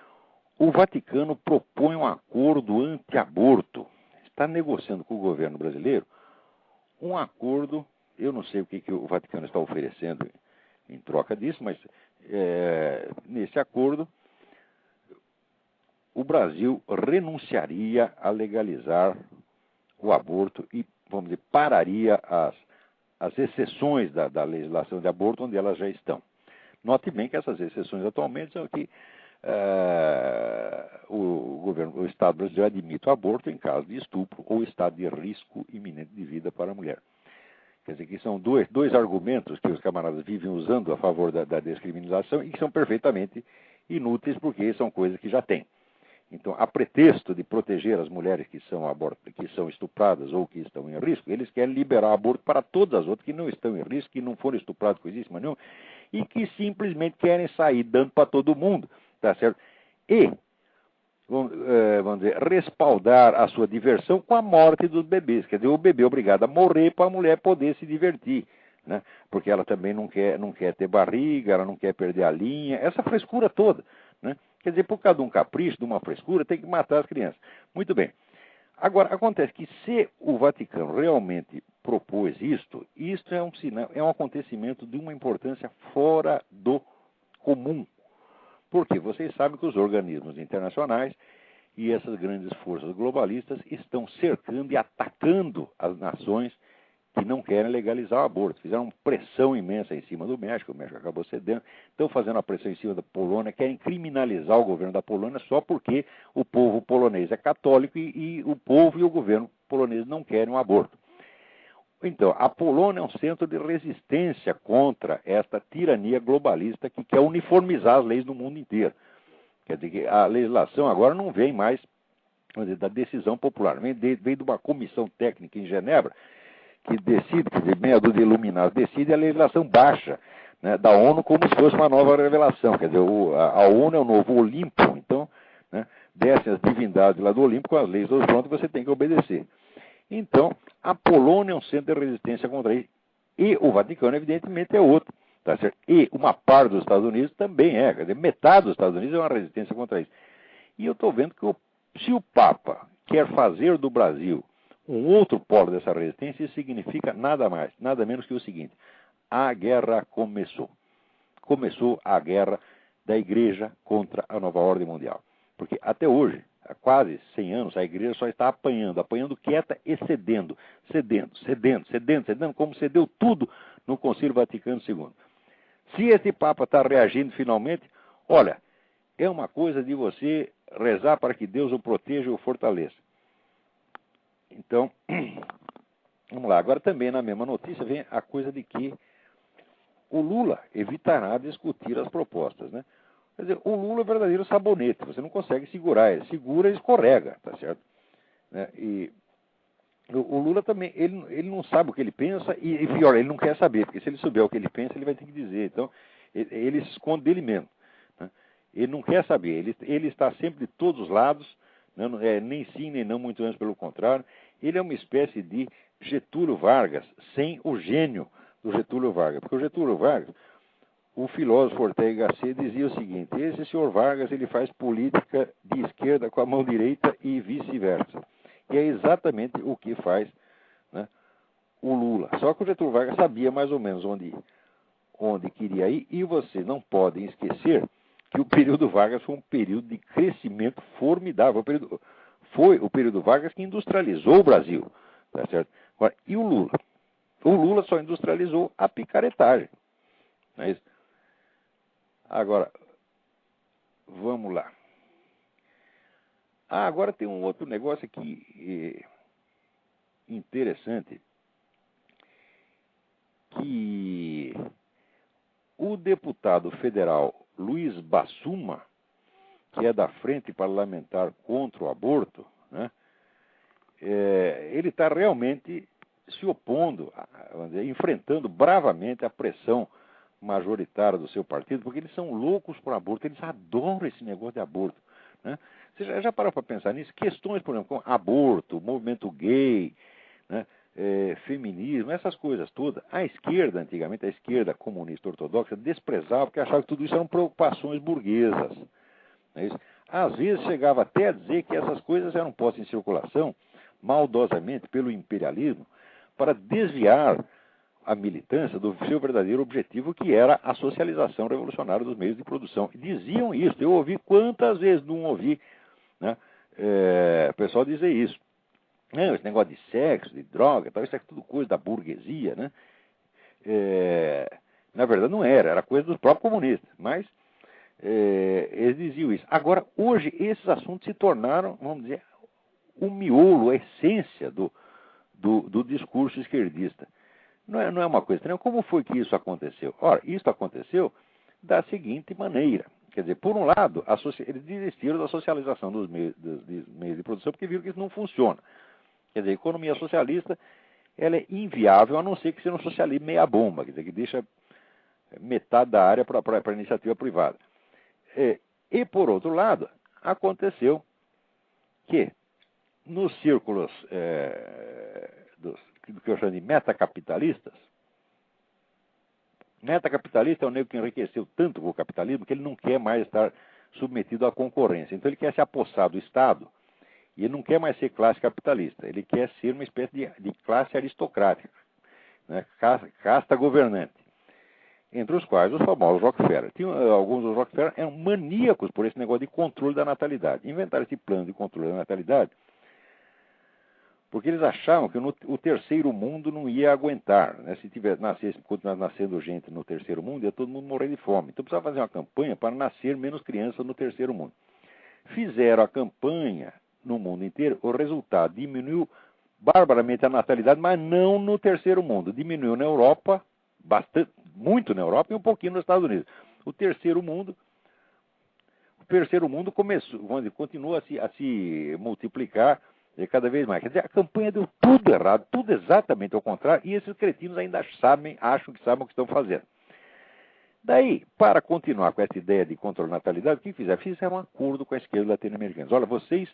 o Vaticano propõe um acordo anti-aborto. Está negociando com o governo brasileiro um acordo. Eu não sei o que o Vaticano está oferecendo em troca disso, mas nesse acordo o Brasil renunciaria a legalizar o aborto e, vamos dizer, pararia as exceções da legislação de aborto onde elas já estão. Note bem que essas exceções atualmente são que o Estado brasileiro admite o aborto em caso de estupro ou estado de risco iminente de vida para a mulher. Quer dizer, que são dois argumentos que os camaradas vivem usando a favor da descriminalização e que são perfeitamente inúteis porque são coisas que já têm. Então, a pretexto de proteger as mulheres que são estupradas ou que estão em risco, eles querem liberar o aborto para todas as outras que não estão em risco, que não foram estupradas coisíssima nenhuma, e que simplesmente querem sair dando para todo mundo, tá certo? E, vamos dizer, respaldar a sua diversão com a morte dos bebês. Quer dizer, o bebê é obrigado a morrer para a mulher poder se divertir, né? Porque ela também não quer ter barriga, ela não quer perder a linha, essa frescura toda, né? Quer dizer, por causa de um capricho, de uma frescura, tem que matar as crianças. Muito bem. Agora, acontece que se o Vaticano realmente propôs isto é um sinal, é um acontecimento de uma importância fora do comum. Porque vocês sabem que os organismos internacionais e essas grandes forças globalistas estão cercando e atacando as nações que não querem legalizar o aborto. Fizeram pressão imensa em cima do México, o México acabou cedendo. Estão fazendo a pressão em cima da Polônia, querem criminalizar o governo da Polônia só porque o povo polonês é católico e o povo e o governo polonês não querem um aborto. Então, a Polônia é um centro de resistência contra esta tirania globalista que quer uniformizar as leis no mundo inteiro. Quer dizer que a legislação agora não vem mais, vamos dizer, da decisão popular, vem de uma comissão técnica em Genebra que decide, quer dizer, meia dúzia de iluminados decide a legislação baixa, né, da ONU como se fosse uma nova revelação. Quer dizer, a ONU é o novo Olimpo, então, né, descem as divindades lá do Olimpo com as leis dos prontos que você tem que obedecer. Então, a Polônia é um centro de resistência contra isso. E o Vaticano, evidentemente, é outro. Tá certo? E uma parte dos Estados Unidos também é. Quer dizer, metade dos Estados Unidos é uma resistência contra isso. E eu estou vendo que se o Papa quer fazer do Brasil um outro polo dessa resistência, isso significa nada mais, nada menos que o seguinte: a guerra começou. Começou a guerra da Igreja contra a nova ordem mundial. Porque até hoje, há quase 100 anos, a igreja só está apanhando quieta e cedendo, como cedeu tudo no Concílio Vaticano II. Se este Papa está reagindo finalmente, olha, é uma coisa de você rezar para que Deus o proteja e o fortaleça. Então, vamos lá. Agora também na mesma notícia vem a coisa de que o Lula evitará discutir as propostas, né? Quer dizer, o Lula é verdadeiro sabonete, você não consegue segurar, ele segura e escorrega, tá certo? Né? E o Lula também, ele não sabe o que ele pensa e pior, ele não quer saber, porque se ele souber o que ele pensa, ele vai ter que dizer. Então, ele se esconde dele mesmo. Né? Ele não quer saber, ele está sempre de todos os lados, né? Nem sim, nem não, muito menos pelo contrário. Ele é uma espécie de Getúlio Vargas, sem o gênio do Getúlio Vargas. Porque o Getúlio Vargas, o filósofo Ortega Gasset dizia o seguinte: esse senhor Vargas, ele faz política de esquerda com a mão direita e vice-versa. E é exatamente o que faz, né, o Lula. Só que o Getúlio Vargas sabia mais ou menos onde queria ir, e vocês não podem esquecer que o período Vargas foi um período de crescimento formidável. Foi o período Vargas que industrializou o Brasil. Tá certo? Agora, e o Lula? O Lula só industrializou a picaretagem. Não é isso? Agora, vamos lá. Agora tem um outro negócio aqui interessante, que o deputado federal Luiz Bassuma, que é da Frente Parlamentar contra o Aborto, né, ele está realmente se opondo, vamos dizer, enfrentando bravamente a pressão majoritária do seu partido, porque eles são loucos por aborto, eles adoram esse negócio de aborto. Né? Você já parou para pensar nisso? Questões, por exemplo, como aborto, movimento gay, né, feminismo, essas coisas todas. A esquerda, antigamente, a esquerda comunista ortodoxa, desprezava, porque achava que tudo isso eram preocupações burguesas. Não é isso? Às vezes chegava até a dizer que essas coisas eram postas em circulação, maldosamente, pelo imperialismo, para desviar a militância do seu verdadeiro objetivo, que era a socialização revolucionária dos meios de produção. E diziam isso. Eu ouvi quantas vezes não ouvi, né, o pessoal dizer isso. Não, esse negócio de sexo, de droga, tal, isso é tudo coisa da burguesia, né? Na verdade não era coisa dos próprios comunistas, mas eles diziam isso. Agora, hoje, esses assuntos se tornaram, vamos dizer, o miolo, a essência do discurso esquerdista. Não é uma coisa estranha. Como foi que isso aconteceu? Ora, isso aconteceu da seguinte maneira. Quer dizer, por um lado, eles desistiram da socialização dos meios de produção porque viram que isso não funciona. Quer dizer, a economia socialista, ela é inviável, a não ser que seja um socialismo meia bomba, quer dizer, que deixa metade da área para a iniciativa privada. E, por outro lado, aconteceu que nos círculos do que eu chamo de metacapitalista é o nego que enriqueceu tanto com o capitalismo que ele não quer mais estar submetido à concorrência. Então ele quer se apossar do Estado e ele não quer mais ser classe capitalista. Ele quer ser uma espécie de classe aristocrática, né? Casta governante. Entre os quais os famosos Rockefeller. Alguns dos Rockefeller eram maníacos por esse negócio de controle da natalidade. Inventaram esse plano de controle da natalidade porque eles achavam que o terceiro mundo não ia aguentar, né? Se continuasse nascendo gente no terceiro mundo, ia todo mundo morrer de fome. Então precisava fazer uma campanha para nascer menos crianças no terceiro mundo. Fizeram a campanha no mundo inteiro, o resultado diminuiu barbaramente a natalidade, mas não no terceiro mundo. Diminuiu na Europa, muito na Europa e um pouquinho nos Estados Unidos. O terceiro mundo começou, continua a se multiplicar cada vez mais. Quer dizer, a campanha deu tudo errado, tudo exatamente ao contrário, e esses cretinos ainda acham que sabem o que estão fazendo. Daí, para continuar com essa ideia de controle da natalidade, o que fizeram? Fizeram um acordo com a esquerda latino-americana. Olha, vocês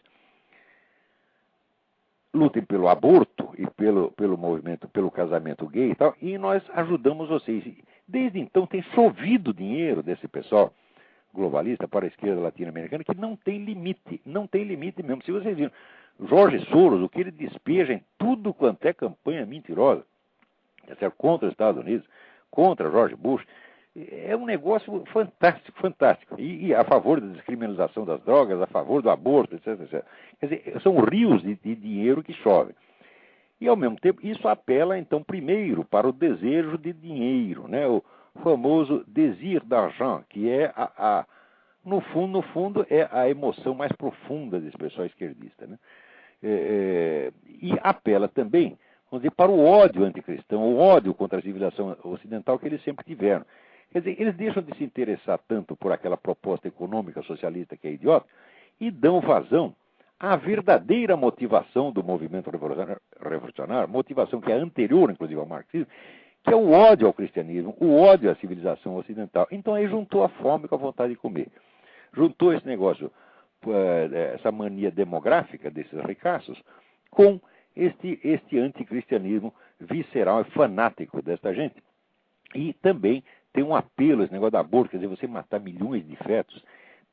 lutem pelo aborto e pelo movimento, pelo casamento gay e tal, e nós ajudamos vocês. Desde então tem chovido dinheiro desse pessoal globalista para a esquerda latino-americana que não tem limite mesmo. Se vocês viram, Jorge Soros, o que ele despeja em tudo quanto é campanha mentirosa, contra os Estados Unidos, contra George Bush, É um negócio fantástico, fantástico. E a favor da descriminalização das drogas, a favor do aborto, etc, etc. Quer dizer, são rios de dinheiro que chovem. E, ao mesmo tempo, isso apela, então, primeiro para o desejo de dinheiro, né? O famoso désir d'argent, que é, no fundo, é a emoção mais profunda desse pessoal esquerdista, né? E apela também, vamos dizer, para o ódio anticristão, o ódio contra a civilização ocidental que eles sempre tiveram. Quer dizer, eles deixam de se interessar tanto por aquela proposta econômica socialista que é idiota e dão vazão à verdadeira motivação do movimento revolucionário, motivação que é anterior, inclusive, ao marxismo, que é o ódio ao cristianismo, o ódio à civilização ocidental. Então aí juntou a fome com a vontade de comer. Juntou esse negócio, essa mania demográfica desses ricaços, com este anticristianismo visceral e fanático desta gente. E também tem um apelo, esse negócio da aborto, quer dizer, você matar milhões de fetos,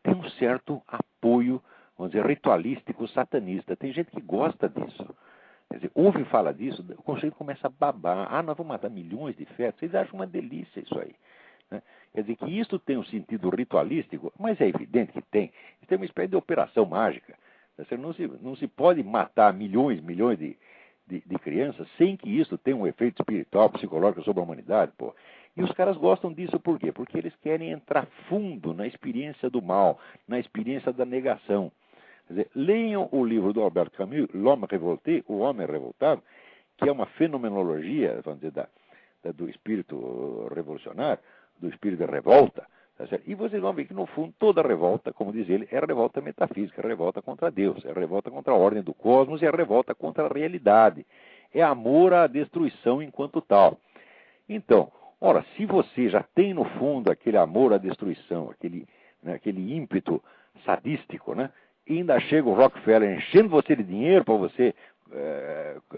tem um certo apoio, vamos dizer, ritualístico satanista. Tem gente que gosta disso. Quer dizer, ouve falar disso, o conceito começa a babar. Nós vamos matar milhões de fetos. Vocês acham uma delícia isso aí, né? Quer dizer que isso tem um sentido ritualístico, mas é evidente que tem. Isso tem uma espécie de operação mágica. Não se pode matar milhões de crianças sem que isso tenha um efeito espiritual, psicológico sobre a humanidade, pô. E os caras gostam disso por quê? Porque eles querem entrar fundo na experiência do mal, na experiência da negação. Quer dizer, leiam o livro do Albert Camus, L'Homme Révolté, O Homem Revoltado, que é uma fenomenologia, vamos dizer, do espírito revolucionário, do espírito de revolta. Tá certo? E vocês vão ver que, no fundo, toda revolta, como diz ele, é revolta metafísica, é revolta contra Deus, é revolta contra a ordem do cosmos e é revolta contra a realidade. É amor à destruição enquanto tal. Então, ora, se você já tem no fundo aquele amor à destruição, aquele ímpeto sadístico, né? E ainda chega o Rockefeller enchendo você de dinheiro para você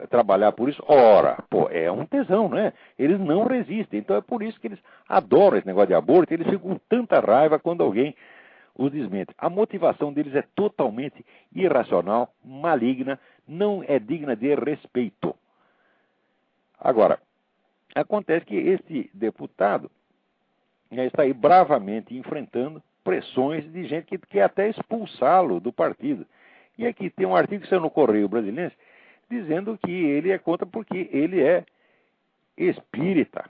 trabalhar por isso, ora, pô, é um tesão, né? Eles não resistem. Então é por isso que eles adoram esse negócio de aborto, eles ficam com tanta raiva quando alguém os desmente. A motivação deles é totalmente irracional, maligna, não é digna de respeito. Agora, acontece que este deputado está aí bravamente enfrentando pressões de gente que quer até expulsá-lo do partido. E aqui tem um artigo que saiu no Correio Brasiliense dizendo que ele é contra porque ele é espírita.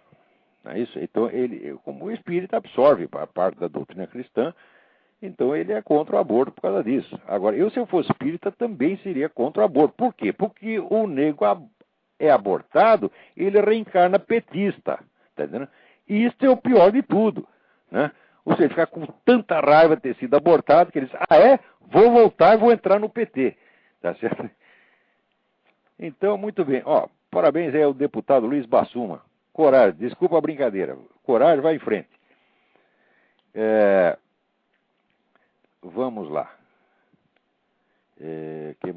Não é isso? Então, ele, como espírita, absorve a parte da doutrina cristã, então ele é contra o aborto por causa disso. Agora, se eu fosse espírita, também seria contra o aborto. Por quê? Porque o nego é abortado, ele reencarna petista. Tá entendendo? E isso é o pior de tudo, né? Ou seja, ficar com tanta raiva de ter sido abortado, que ele diz, vou voltar e vou entrar no PT. Tá certo? Então, muito bem. Parabéns aí ao deputado Luiz Bassuma. Coragem, desculpa a brincadeira. Coragem, vai em frente. Vamos lá. Que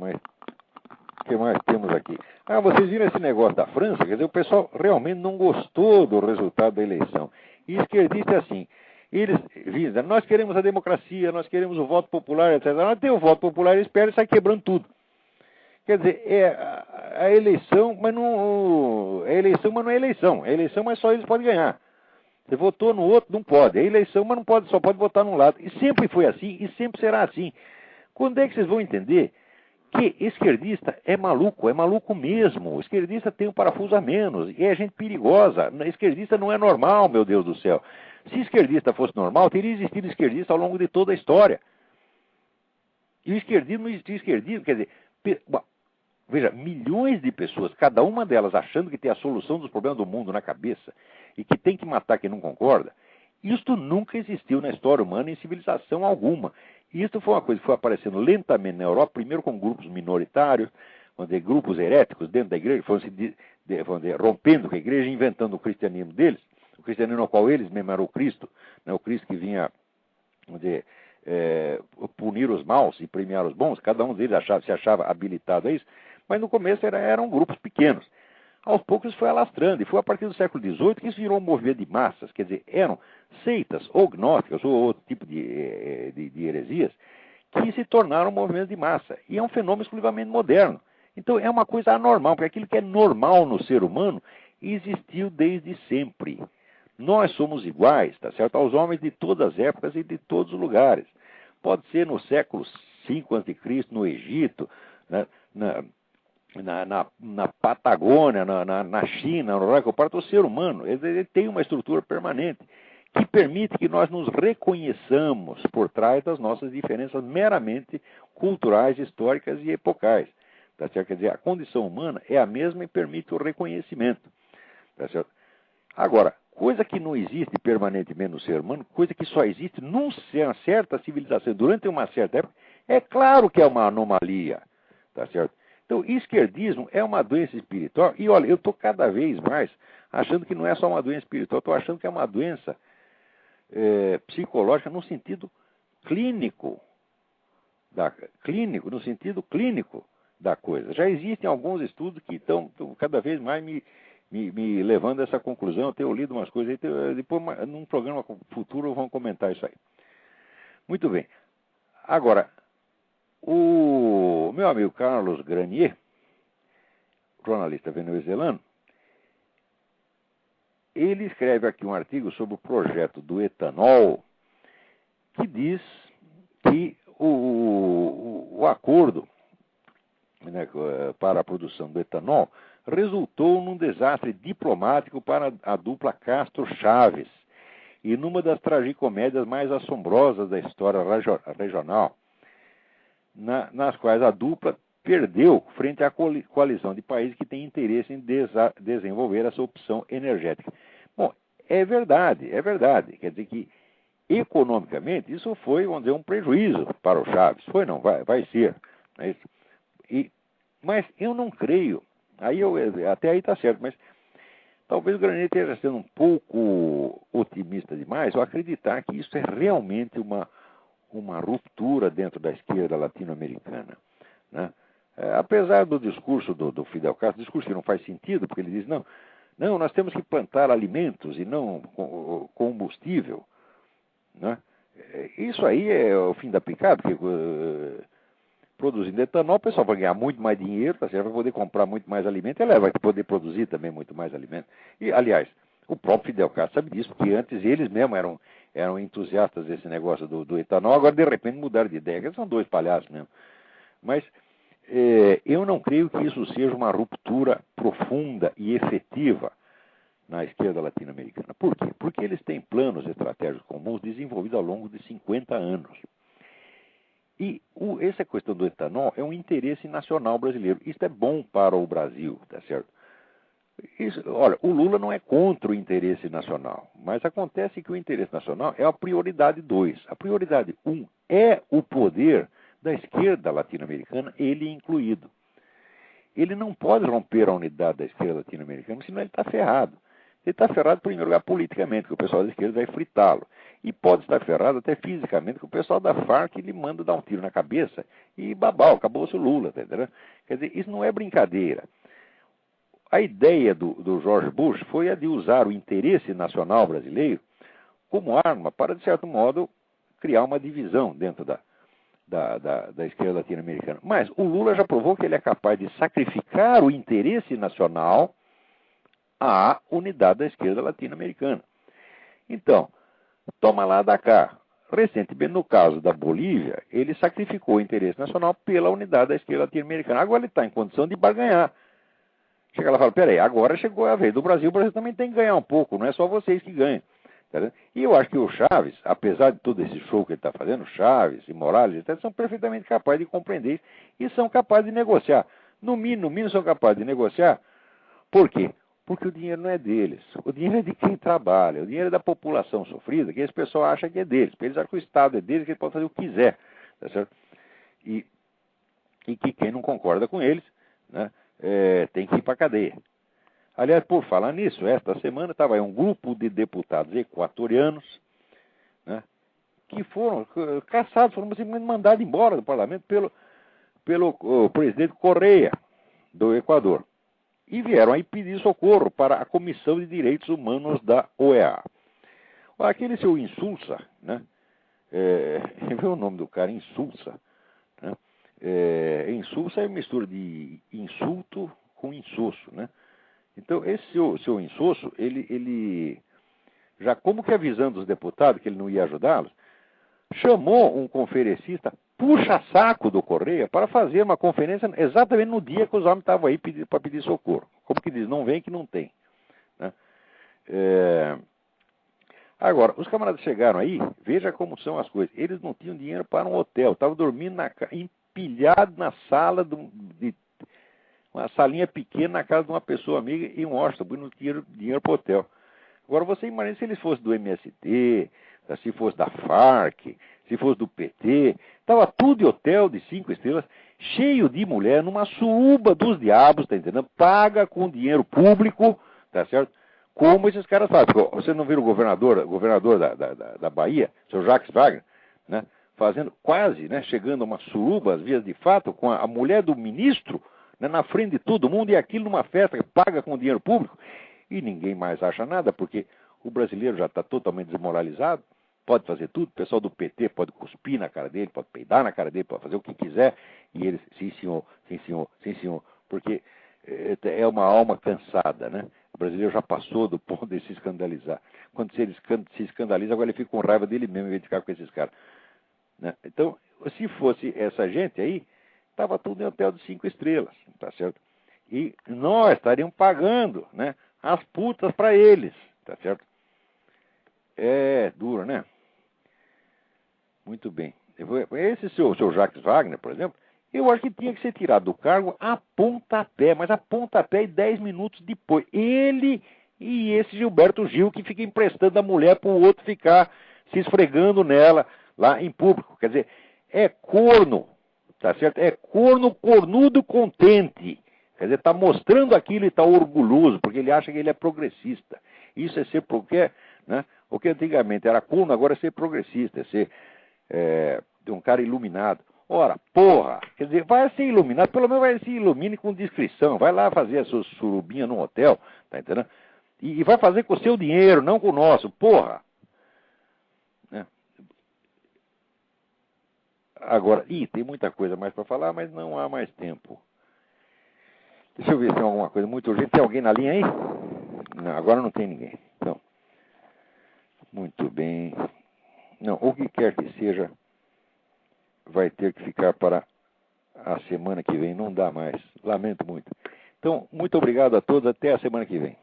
mais temos aqui? Vocês viram esse negócio da França? Quer dizer, o pessoal realmente não gostou do resultado da eleição. E esquerdista é assim. Eles dizem, nós queremos a democracia, nós queremos o voto popular, etc. Nós temos o voto popular, eles perdem e saem quebrando tudo. Quer dizer, a eleição, mas não é eleição. É eleição, mas só eles podem ganhar. Você votou no outro, não pode. É eleição, mas não pode, só pode votar num lado. E sempre foi assim, e sempre será assim. Quando é que vocês vão entender que esquerdista é maluco mesmo. O esquerdista tem um parafuso a menos, e é gente perigosa. Esquerdista não é normal, meu Deus do céu. Se esquerdista fosse normal, teria existido esquerdista ao longo de toda a história. E o esquerdismo não existia esquerdismo, quer dizer, veja, milhões de pessoas, cada uma delas achando que tem a solução dos problemas do mundo na cabeça e que tem que matar quem não concorda, isto nunca existiu na história humana em civilização alguma. E isso foi uma coisa que foi aparecendo lentamente na Europa, primeiro com grupos minoritários, vamos dizer, grupos heréticos dentro da igreja, foram se rompendo com a igreja, inventando o cristianismo deles, o cristianismo no qual eles mesmo eram o Cristo, né, o Cristo que vinha, vamos dizer, punir os maus e premiar os bons, cada um deles se achava habilitado a isso, mas no começo eram grupos pequenos. Aos poucos isso foi alastrando, e foi a partir do século XVIII que isso virou um movimento de massas, quer dizer, eram seitas ou gnósticas ou outro tipo de heresias que se tornaram um movimento de massa. E é um fenômeno exclusivamente moderno. Então é uma coisa anormal, porque aquilo que é normal no ser humano existiu desde sempre. Nós somos iguais, tá certo? Aos homens de todas as épocas e de todos os lugares. Pode ser no século V a.C., no Egito, né? na Patagônia, na China, no Raio Parto, o ser humano ele tem uma estrutura permanente que permite que nós nos reconheçamos por trás das nossas diferenças meramente culturais, históricas e epocais. Tá certo? Quer dizer, a condição humana é a mesma e permite o reconhecimento. Tá certo? Agora, coisa que não existe permanentemente no ser humano, coisa que só existe numa certa civilização, durante uma certa época, é claro que é uma anomalia. Tá certo? Então, esquerdismo é uma doença espiritual. E olha, eu estou cada vez mais achando que não é só uma doença espiritual, estou achando que é uma doença psicológica no sentido clínico, no sentido clínico da coisa. Já existem alguns estudos que estão cada vez mais me levando a essa conclusão. Eu tenho lido umas coisas aí, depois num programa futuro vamos comentar isso aí. Muito bem. Agora, o meu amigo Carlos Granier, jornalista venezuelano, ele escreve aqui um artigo sobre o projeto do etanol, que diz que o acordo, né, para a produção do etanol resultou num desastre diplomático para a dupla Castro-Chaves e numa das tragicomédias mais assombrosas da história regional, nas quais a dupla perdeu frente à coalizão de países que têm interesse em desenvolver essa opção energética. Bom, é verdade. Quer dizer que, economicamente, isso foi, vamos dizer, um prejuízo para o Chaves. Foi, não, vai ser. Né? Mas eu não creio. Até aí está certo, mas talvez o Granier esteja sendo um pouco otimista demais ao acreditar que isso é realmente uma ruptura dentro da esquerda latino-americana. Né? Apesar do discurso do Fidel Castro, discurso que não faz sentido, porque ele diz, não, nós temos que plantar alimentos e não combustível. Né? Isso aí é o fim da picada, porque produzindo etanol, o pessoal vai ganhar muito mais dinheiro, tá certo? Vai poder comprar muito mais alimento, e ela vai poder produzir também muito mais alimento. E, aliás, o próprio Fidel Castro sabe disso, porque antes eles mesmos eram entusiastas desse negócio do etanol, agora de repente mudaram de ideia, eles são dois palhaços mesmo. Mas eu não creio que isso seja uma ruptura profunda e efetiva na esquerda latino-americana. Por quê? Porque eles têm planos estratégicos comuns desenvolvidos ao longo de 50 anos. E essa questão do etanol é um interesse nacional brasileiro. Isso é bom para o Brasil, tá certo? Olha, o Lula não é contra o interesse nacional, mas acontece que o interesse nacional é a prioridade 2. A prioridade 1 é o poder da esquerda latino-americana, ele incluído. Ele não pode romper a unidade da esquerda latino-americana, senão ele está ferrado. Ele está ferrado, em primeiro lugar, politicamente, que o pessoal da esquerda vai fritá-lo. E pode estar ferrado até fisicamente, que o pessoal da Farc lhe manda dar um tiro na cabeça e babau, acabou-se o Lula, tá entendendo? Quer dizer, isso não é brincadeira. A ideia do George Bush foi a de usar o interesse nacional brasileiro como arma para, de certo modo, criar uma divisão dentro da esquerda latino-americana. Mas o Lula já provou que ele é capaz de sacrificar o interesse nacional à unidade da esquerda latino-americana. Então, toma lá da cá. Recentemente, no caso da Bolívia, ele sacrificou o interesse nacional pela unidade da esquerda latino-americana. Agora ele está em condição de barganhar. Chega lá e fala, peraí, agora chegou a vez do Brasil, o Brasil também tem que ganhar um pouco, não é só vocês que ganham. Tá? E eu acho que o Chaves, apesar de todo esse show que ele está fazendo, Chaves e Morales, etc., são perfeitamente capazes de compreender isso e são capazes de negociar. No mínimo são capazes de negociar. Por quê? Porque o dinheiro não é deles. O dinheiro é de quem trabalha. O dinheiro é da população sofrida, que esse pessoal acha que é deles. Porque eles acham que o Estado é deles, que ele pode fazer o que quiser. Tá certo? E que quem não concorda com eles, né, tem que ir para a cadeia. Aliás, por falar nisso, esta semana estava aí um grupo de deputados equatorianos, né, que foram caçados, foram simplesmente mandados embora do parlamento pelo presidente Correia, do Equador. E vieram aí pedir socorro para a Comissão de Direitos Humanos da OEA. Aquele seu Insulza, né? Vê o nome do cara, Insulza. Né? Insulza é mistura de insulto com insosso, né? Então, esse seu insosso, ele já como que avisando os deputados que ele não ia ajudá-los, chamou um conferencista puxa-saco do Correia para fazer uma conferência exatamente no dia que os homens estavam aí para pedir socorro. Como que diz, não vem que não tem. Né? Agora, os camaradas chegaram aí, veja como são as coisas. Eles não tinham dinheiro para um hotel, estavam dormindo empilhados na sala de uma salinha pequena na casa de uma pessoa amiga em Washington, não tinham dinheiro para o hotel. Agora, você imagina se eles fossem do MST, se fosse da FARC, se fosse do PT, estava tudo em hotel de 5 estrelas, cheio de mulher, numa suruba dos diabos, tá entendendo? Paga com dinheiro público, tá certo? Como esses caras fazem. Você não viu o governador da Bahia, o seu Jacques Wagner, né? Fazendo quase, né? Chegando a uma suruba, às vias de fato, com a mulher do ministro, né? Na frente de todo mundo, e aquilo numa festa que paga com dinheiro público. E ninguém mais acha nada, porque o brasileiro já está totalmente desmoralizado, pode fazer tudo, o pessoal do PT pode cuspir na cara dele, pode peidar na cara dele, pode fazer o que quiser, e eles, sim senhor, sim senhor, sim senhor, porque é uma alma cansada, né? O brasileiro já passou do ponto de se escandalizar. Quando ele se escandaliza, agora ele fica com raiva dele mesmo, em vez de ficar com esses caras. Né? Então, se fosse essa gente aí, estava tudo em hotel de 5 estrelas, tá certo? E nós estaríamos pagando, né, as putas para eles, tá certo? É duro, né? Muito bem. Esse seu Jacques Wagner, por exemplo, eu acho que tinha que ser tirado do cargo a pontapé, mas a pontapé e 10 minutos depois. Ele e esse Gilberto Gil que fica emprestando a mulher para o outro ficar se esfregando nela lá em público. Quer dizer, é corno, tá certo? É cornudo contente. Quer dizer, está mostrando aquilo e está orgulhoso, porque ele acha que ele é progressista. Isso é ser porque, né? O que antigamente era corno, agora é ser progressista, é ser um cara iluminado. Ora, porra, quer dizer, vai ser iluminado, pelo menos vai se ilumine com discrição, vai lá fazer a sua surubinha num hotel, tá entendendo? E vai fazer com o seu dinheiro, não com o nosso, porra. Né? Agora, tem muita coisa mais para falar, mas não há mais tempo. Deixa eu ver se tem alguma coisa muito urgente. Tem alguém na linha aí? Não, agora não tem ninguém. Não. Muito bem. Não, o que quer que seja, vai ter que ficar para a semana que vem. Não dá mais. Lamento muito. Então, muito obrigado a todos. Até a semana que vem.